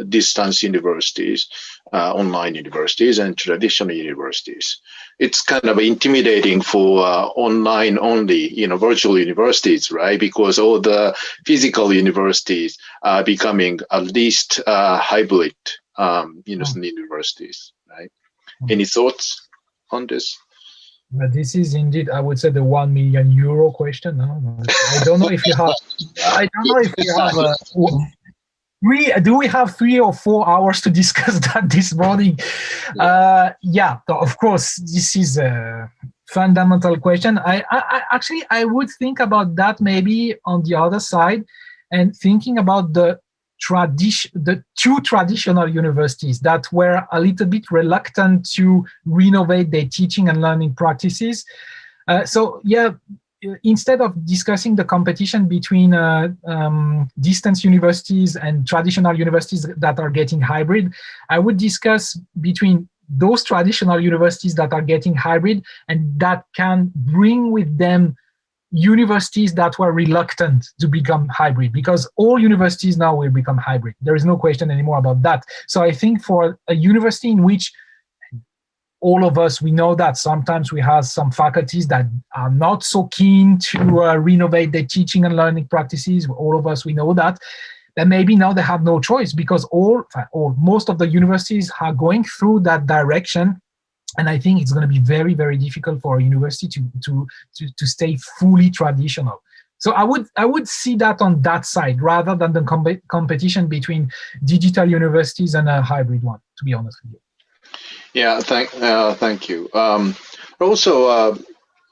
distance universities, online universities, and traditional universities. It's kind of intimidating for online only, virtual universities, right? Because all the physical universities are becoming at least hybrid universities, right? Any thoughts on this? This is indeed, I would say, the €1 million question. No? I don't know if you have. I don't know if you have. Do we have 3 or 4 hours to discuss that this morning? Yeah, of course, this is a fundamental question. I would think about that maybe on the other side, and thinking about the two traditional universities that were a little bit reluctant to renovate their teaching and learning practices. Instead of discussing the competition between distance universities and traditional universities that are getting hybrid, I would discuss between those traditional universities that are getting hybrid and that can bring with them universities that were reluctant to become hybrid, because all universities now will become hybrid. There is no question anymore about that. So I think for a university in which all of us, we know that sometimes we have some faculties that are not so keen to renovate their teaching and learning practices. All of us, we know that. Then maybe now they have no choice, because most of the universities are going through that direction. And I think it's going to be very, very difficult for a university to stay fully traditional. So I would see that on that side rather than the competition between digital universities and a hybrid one, to be honest with you. Yeah, thank you. Also,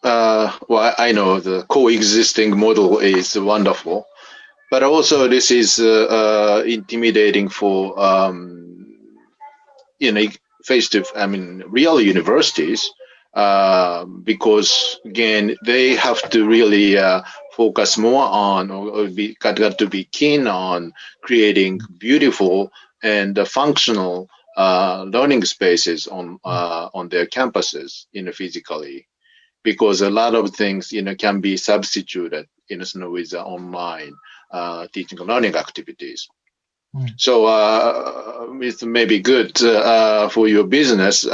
well, I know the coexisting model is wonderful, but also this is intimidating for real universities, because again they have to really focus more on, or got to be keen on creating beautiful and functional learning spaces on their campuses, physically, because a lot of things can be substituted with online teaching and learning activities. So it may be good for your business.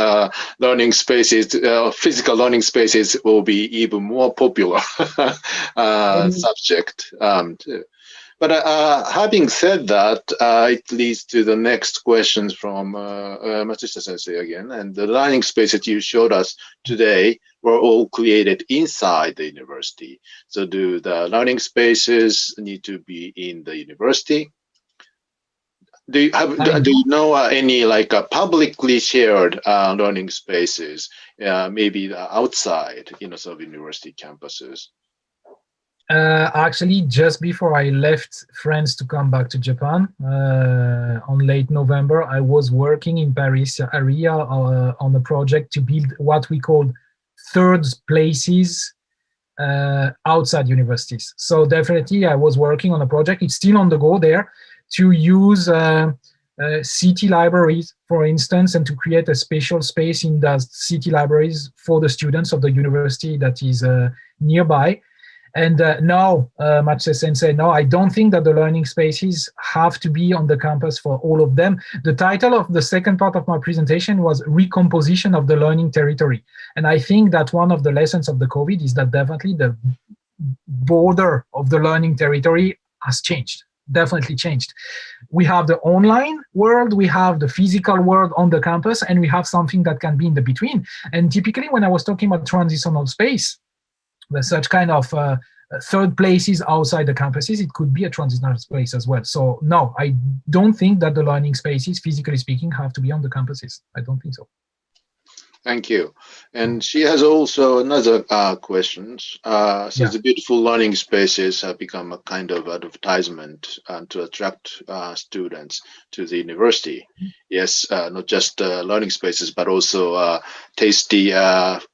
Learning spaces, physical learning spaces will be even more popular subject. But having said that, it leads to the next questions from Matsushita Sensei again. And the learning spaces you showed us today were all created inside the university. So do the learning spaces need to be in the university? Do you know any publicly shared learning spaces, maybe outside, sort of university campuses? Actually, just before I left France to come back to Japan on late November, I was working in Paris area on a project to build what we call third places outside universities. So definitely, I was working on a project. It's still on the go there, to use city libraries, for instance, and to create a special space in the city libraries for the students of the university that is nearby. And no, Matsushita Sensei, no, I don't think that the learning spaces have to be on the campus for all of them. The title of the second part of my presentation was Recomposition of the Learning Territory. And I think that one of the lessons of the COVID is that definitely the border of the learning territory has changed. Definitely changed. We have the online world, we have the physical world on the campus, and we have something that can be in the between. And typically when I was talking about transitional space, there's such kind of third places outside the campuses, it could be a transitional space as well. So no, I don't think that the learning spaces, physically speaking, have to be on the campuses. I don't think so. Thank you. And she has also another question. So the beautiful learning spaces have become a kind of advertisement to attract students to the university. Yes, not just learning spaces, but also tasty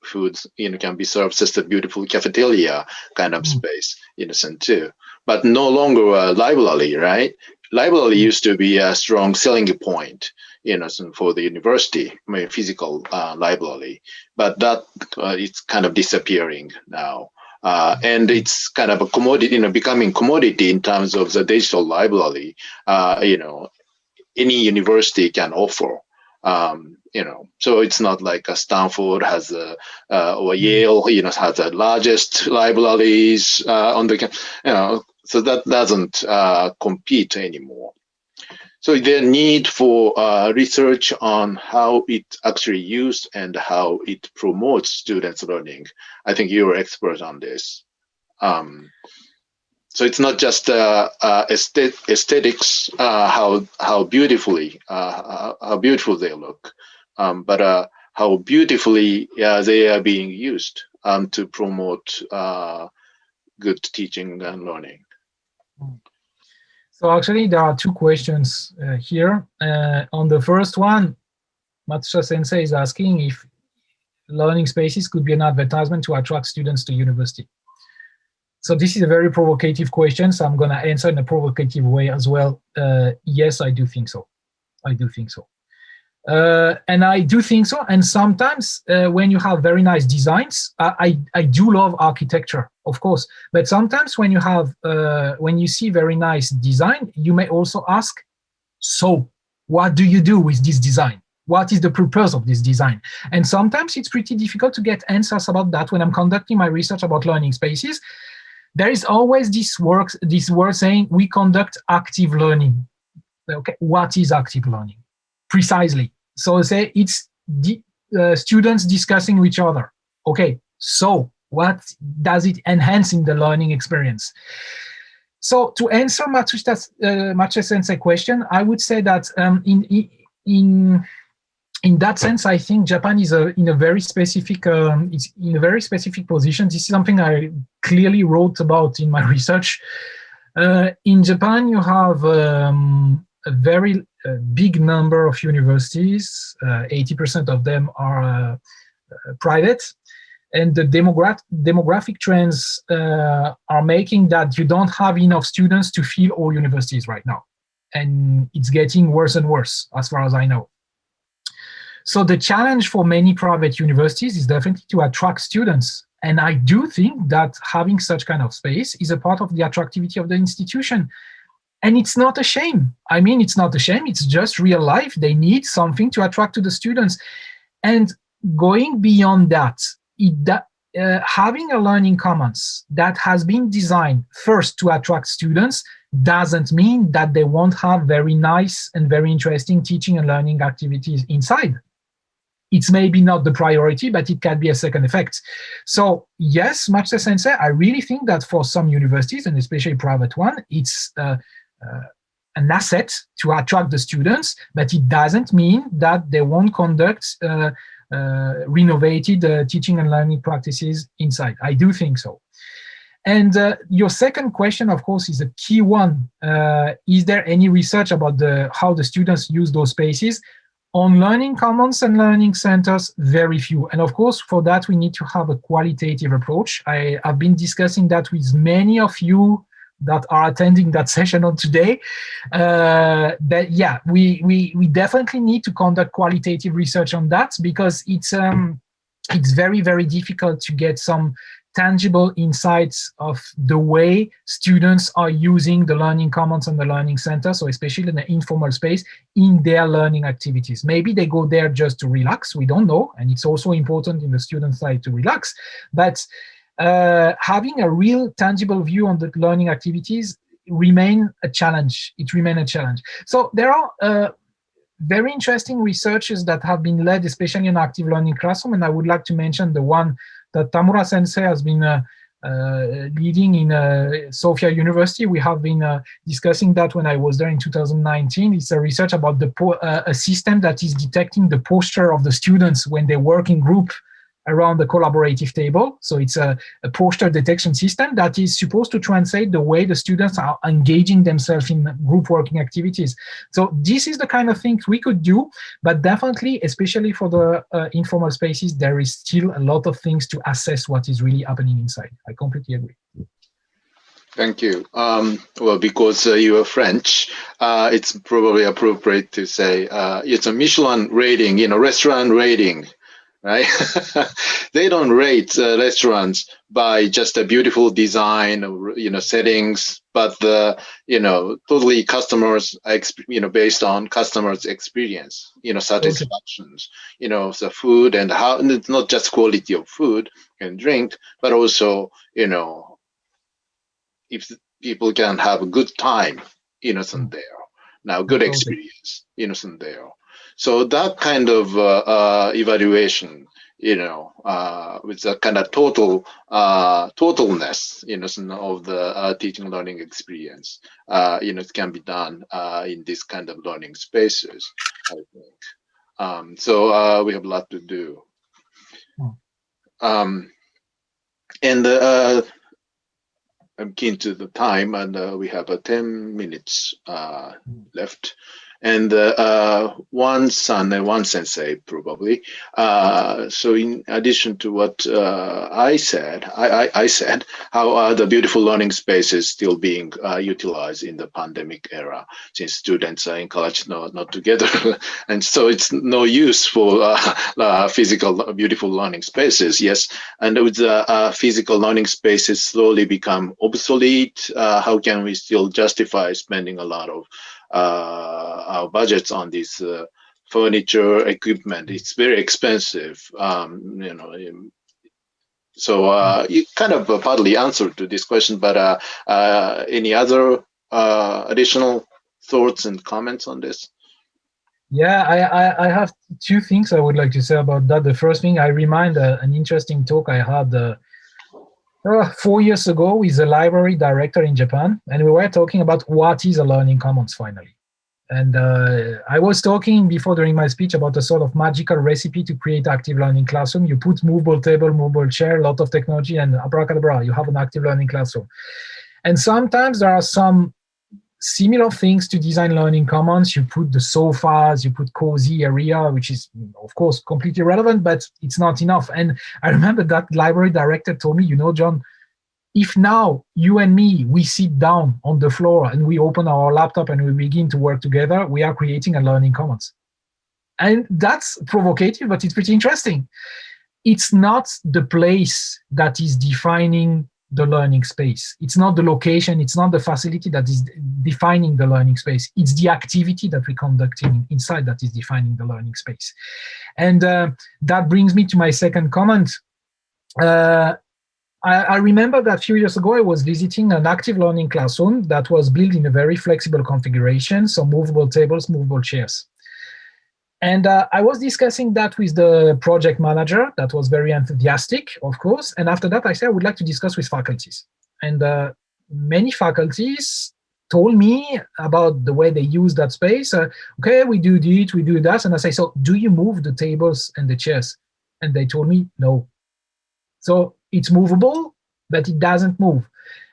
food, can be served as a beautiful cafeteria kind of space in a sense too. But no longer a library, right? Library used to be a strong selling point, for the university, physical library, but that it's kind of disappearing now. And it's kind of a commodity, becoming commodity in terms of the digital library, any university can offer. So it's not like a Stanford has or Yale, has the largest libraries on the, so that doesn't compete anymore. So the need for research on how it's actually used and how it promotes students' learning. I think you're expert on this. So it's not just aesthetics, how beautiful they look, but how beautifully they are being used to promote good teaching and learning. So actually, there are two questions here. On the first one, Matsuda Sensei is asking if learning spaces could be an advertisement to attract students to university. So this is a very provocative question, so I'm going to answer in a provocative way as well. Yes, I do think so. I do think so. And I do think so. And sometimes when you have very nice designs, I do love architecture, of course. But sometimes when you have when you see very nice design, you may also ask, so what do you do with this design? What is the purpose of this design? And sometimes it's pretty difficult to get answers about that when I'm conducting my research about learning spaces. There is always this word saying we conduct active learning. Okay, what is active learning? Precisely. So say it's students discussing with each other. Okay, so what does it enhance in the learning experience? So to answer Matsuda Sensei question, I would say that in that sense, I think Japan is in a very specific position. This is something I clearly wrote about in my research. In Japan, you have a very big number of universities. 80% of them are private, and the demographic trends are making that you don't have enough students to fill all universities right now, and it's getting worse and worse as far as I know. So the challenge for many private universities is definitely to attract students. And I do think that having such kind of space is a part of the attractivity of the institution. And it's not a shame. I mean, it's not a shame. It's just real life. They need something to attract to the students. And going beyond that, having a learning commons that has been designed first to attract students doesn't mean that they won't have very nice and very interesting teaching and learning activities inside. It's maybe not the priority, but it can be a second effect. So yes, Matsuda Sensei, I really think that for some universities, and especially private one, it's an asset to attract the students, but it doesn't mean that they won't conduct renovated teaching and learning practices inside. I do think so. And your second question, of course, is a key one. Is there any research about how the students use those spaces? On learning commons and learning centers, very few. And of course, for that, we need to have a qualitative approach. I've been discussing that with many of you that are attending that session on today. That yeah, we definitely need to conduct qualitative research on that, because it's very, very difficult to get some tangible insights of the way students are using the learning commons and the learning center, so especially in the informal space, in their learning activities. Maybe they go there just to relax, we don't know, and it's also important in the student side to relax, but having a real tangible view on the learning activities remain a challenge. It remains a challenge. So there are very interesting researches that have been led, especially in active learning classroom, and I would like to mention the one that Tamura Sensei has been leading in Sofia University. We have been discussing that when I was there in 2019. It's a research about a system that is detecting the posture of the students when they work in group around the collaborative table. So it's a posture detection system that is supposed to translate the way the students are engaging themselves in group working activities. So this is the kind of things we could do, but definitely, especially for the informal spaces, there is still a lot of things to assess what is really happening inside. I completely agree. Thank you. Well, because you are French, it's probably appropriate to say it's a Michelin rating, restaurant rating. Right? They don't rate restaurants by just a beautiful design, settings, but totally customers, based on customers' experience, satisfactions, the food and how, and it's not just quality of food and drink, but also, if people can have a good time, there. Now, good experience, there. So that kind of evaluation, with that kind of totalness, of the teaching learning experience, can be done in this kind of learning spaces, I think. So we have a lot to do. And I'm keen to the time, and we have 10 minutes left. And one son and one sensei, probably. So in addition to what I said, I said how the beautiful learning spaces still being utilized in the pandemic era, since students are in college not together. And so it's no use for physical beautiful learning spaces, yes. And with the physical learning spaces slowly become obsolete, how can we still justify spending a lot of our budgets on this furniture, equipment? It's very expensive, So you kind of partly answered to this question, but any other additional thoughts and comments on this? Yeah, I have two things I would like to say about that. The first thing, I remind an interesting talk I had 4 years ago with a library director in Japan, and we were talking about what is a learning commons finally. And I was talking before during my speech about a sort of magical recipe to create active learning classroom. You put movable table, movable chair, a lot of technology, and abracadabra, you have an active learning classroom. And sometimes there are some similar things to design learning commons. You put the sofas, you put cozy area, which is of course completely relevant, but it's not enough. And I remember that library director told me, John, if now you and me, we sit down on the floor and we open our laptop and we begin to work together, we are creating a learning commons. And that's provocative, but it's pretty interesting. It's not the place that is defining the learning space. It's not the location, it's not the facility that is defining the learning space. It's the activity that we're conducting inside that is defining the learning space. And that brings me to my second comment. I remember that a few years ago, I was visiting an active learning classroom that was built in a very flexible configuration, so movable tables, movable chairs. And I was discussing that with the project manager that was very enthusiastic, of course. And after that, I said, I would like to discuss with faculties. And many faculties told me about the way they use that space. Okay, we do this, we do that. And I say, so do you move the tables and the chairs? And they told me, no. So it's movable, but it doesn't move.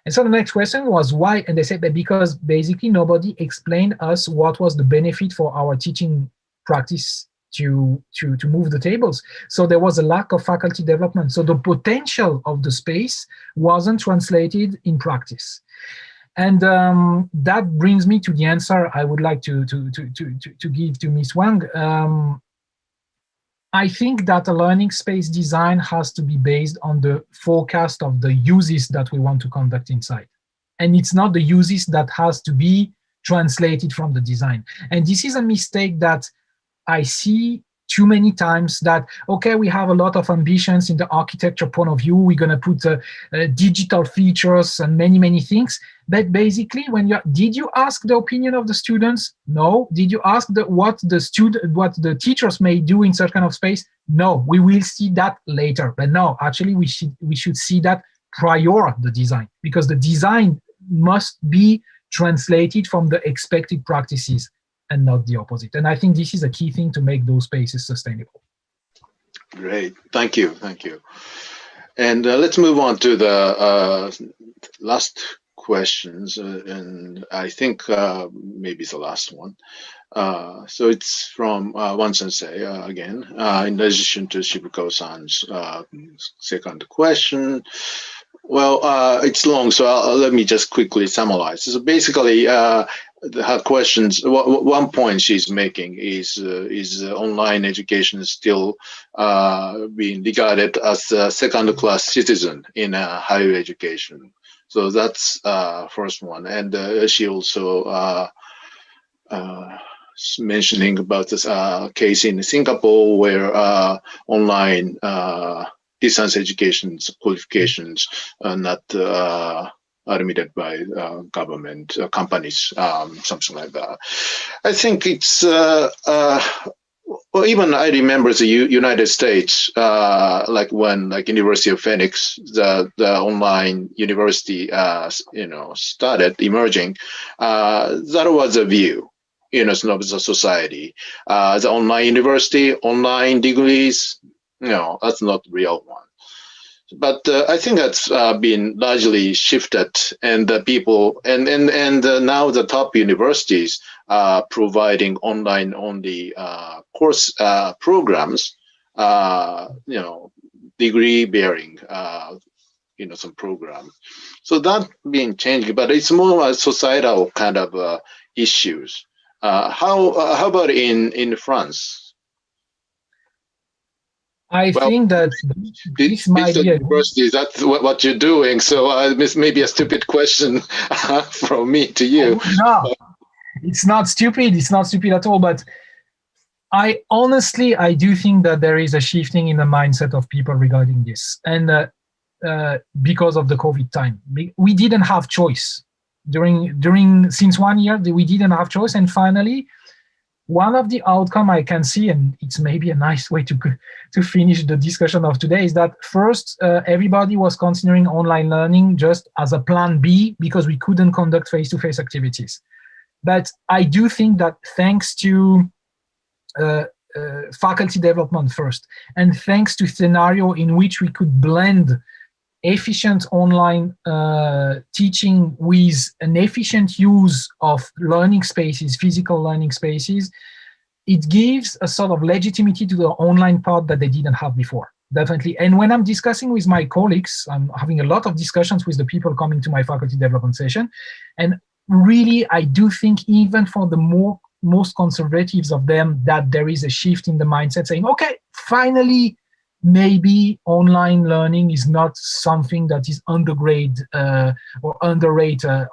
And so the next question was why? And they said that because basically nobody explained us what was the benefit for our teaching practice to move the tables. So there was a lack of faculty development. So the potential of the space wasn't translated in practice. And that brings me to the answer I would like to give to Ms. Wang. I think that a learning space design has to be based on the forecast of the uses that we want to conduct inside. And it's not the uses that has to be translated from the design. And this is a mistake that I see too many times, that, okay, we have a lot of ambitions in the architecture point of view. We're going to put digital features and many, many things. But basically, did you ask the opinion of the students? No. Did you ask what the teachers may do in such kind of space? No. We will see that later. But no, actually, we should see that prior the design, because the design must be translated from the expected practices and not the opposite. And I think this is a key thing to make those spaces sustainable. Great, thank you. And let's move on to the last questions, and I think maybe it's the last one. So it's from one sensei again, in addition to Shibuko-san's second question. Well, it's long, so let me just quickly summarize. So basically, her questions, one point she's making is online education is still being regarded as a second-class citizen in higher education. So that's first one. And she also mentioning about this case in Singapore where online distance education qualifications are not admitted by government companies, something like that. I think it's, well, even I remember the United States, like when University of Phoenix, the online university, started emerging, that was a view, of the society. The online university, online degrees, that's not the real one. But I think that's been largely shifted, and the people and now the top universities are providing online only course programs, degree bearing, some program. So that been changing, but it's more a societal kind of issues. How about in France? I think that this might be university. That's what you're doing. So this may be a stupid question from me to you. No, it's not stupid. It's not stupid at all. But I do think that there is a shifting in the mindset of people regarding this, and because of the COVID time, we didn't have choice since 1 year. We didn't have choice, and finally, one of the outcome I can see, and it's maybe a nice way to finish the discussion of today, is that first, everybody was considering online learning just as a plan B because we couldn't conduct face-to-face activities. But I do think that thanks to faculty development first, and thanks to scenario in which we could blend efficient online teaching with an efficient use of learning spaces, physical learning spaces, it gives a sort of legitimacy to the online part that they didn't have before, definitely. And when I'm discussing with my colleagues, I'm having a lot of discussions with the people coming to my faculty development session, and really I do think even for the most conservatives of them that there is a shift in the mindset saying, okay, finally, maybe online learning is not something that is undergrade or underrated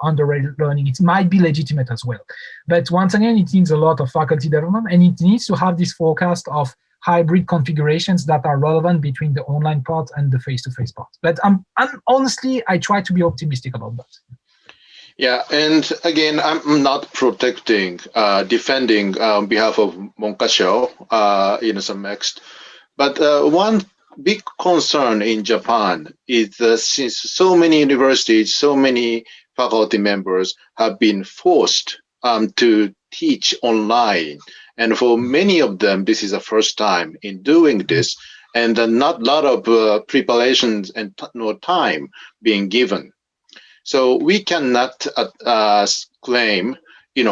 learning. It might be legitimate as well. But once again, it needs a lot of faculty development, and it needs to have this forecast of hybrid configurations that are relevant between the online part and the face-to-face part. But honestly, I try to be optimistic about that. Yeah, and again, I'm not defending on behalf of Monkasho, some next. But one big concern in Japan is since so many universities, so many faculty members have been forced to teach online. And for many of them, this is the first time in doing this, and not a lot of preparations and no time being given. So we cannot claim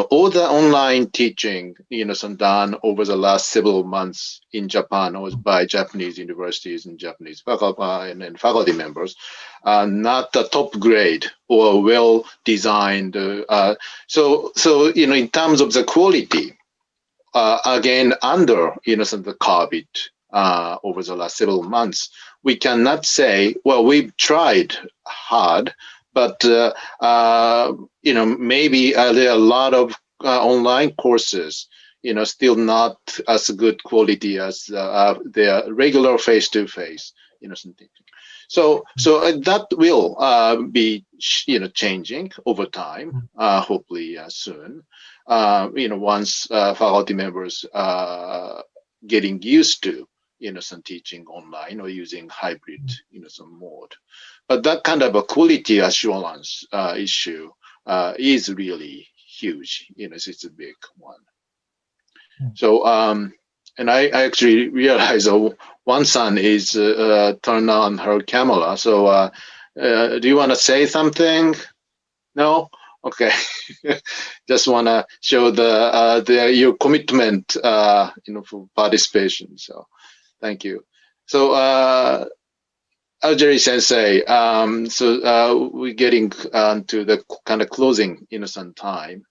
all the online teaching, some done over the last several months in Japan was by Japanese universities and Japanese faculty and faculty members, not the top grade or well designed. So in terms of the quality, again under the COVID over the last several months, we cannot say, well, we've tried hard. But maybe there are a lot of online courses, still not as good quality as their regular face-to-face, something. So that will be changing over time, hopefully soon. Once faculty members are getting used to some teaching online or using hybrid, some mode. But that kind of a quality assurance issue is really huge. It's a big one. So, and I actually realized one son is turned on her camera. So, do you want to say something? No? Okay. Just want to show your commitment, for participation. So, thank you. So, Augeri Sensei, so we're getting to the kind of closing, some time.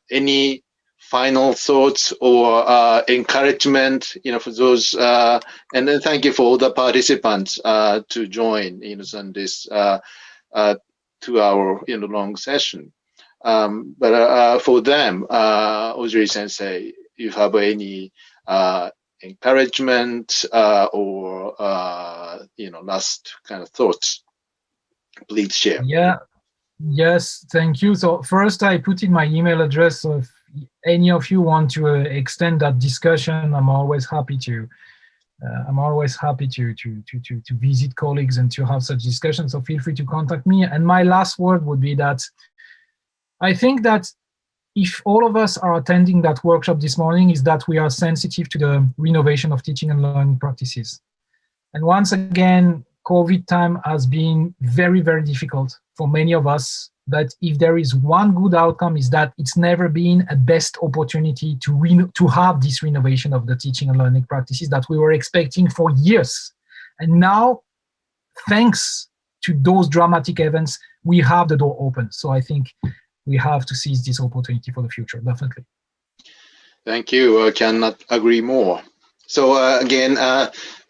Any final thoughts or encouragement, for those, and then thank you for all the participants to join, on this 2-hour, long session. But for them, Augeri Sensei, you have any encouragement or last kind of thoughts, please share. Yeah. Yes, thank you. So first, I put in my email address. So if any of you want to extend that discussion, I'm always happy to. To visit colleagues and to have such discussions. So feel free to contact me. And my last word would be that I think that if all of us are attending that workshop this morning, is that we are sensitive to the renovation of teaching and learning practices. And once again, COVID time has been very, very difficult for many of us. But if there is one good outcome, is that it's never been a best opportunity to have this renovation of the teaching and learning practices that we were expecting for years. And now, thanks to those dramatic events, we have the door open. So I think we have to seize this opportunity for the future, definitely. Thank you. I cannot agree more. So again,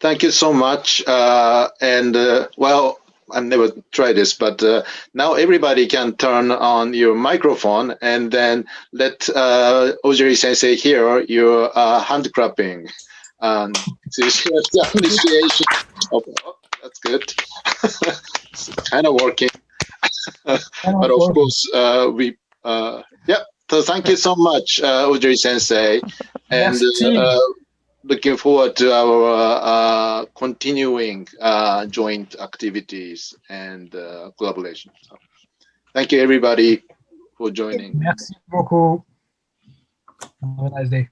thank you so much. Well, I've never tried this, but now everybody can turn on your microphone and then let Augeri Sensei hear your hand clapping. The appreciation. Oh, that's good. It's kind of working. But of course, yeah. So thank you so much, Augeri Sensei. And looking forward to our continuing joint activities and collaboration. So, thank you, everybody, for joining. Merci beaucoup. Have a nice day.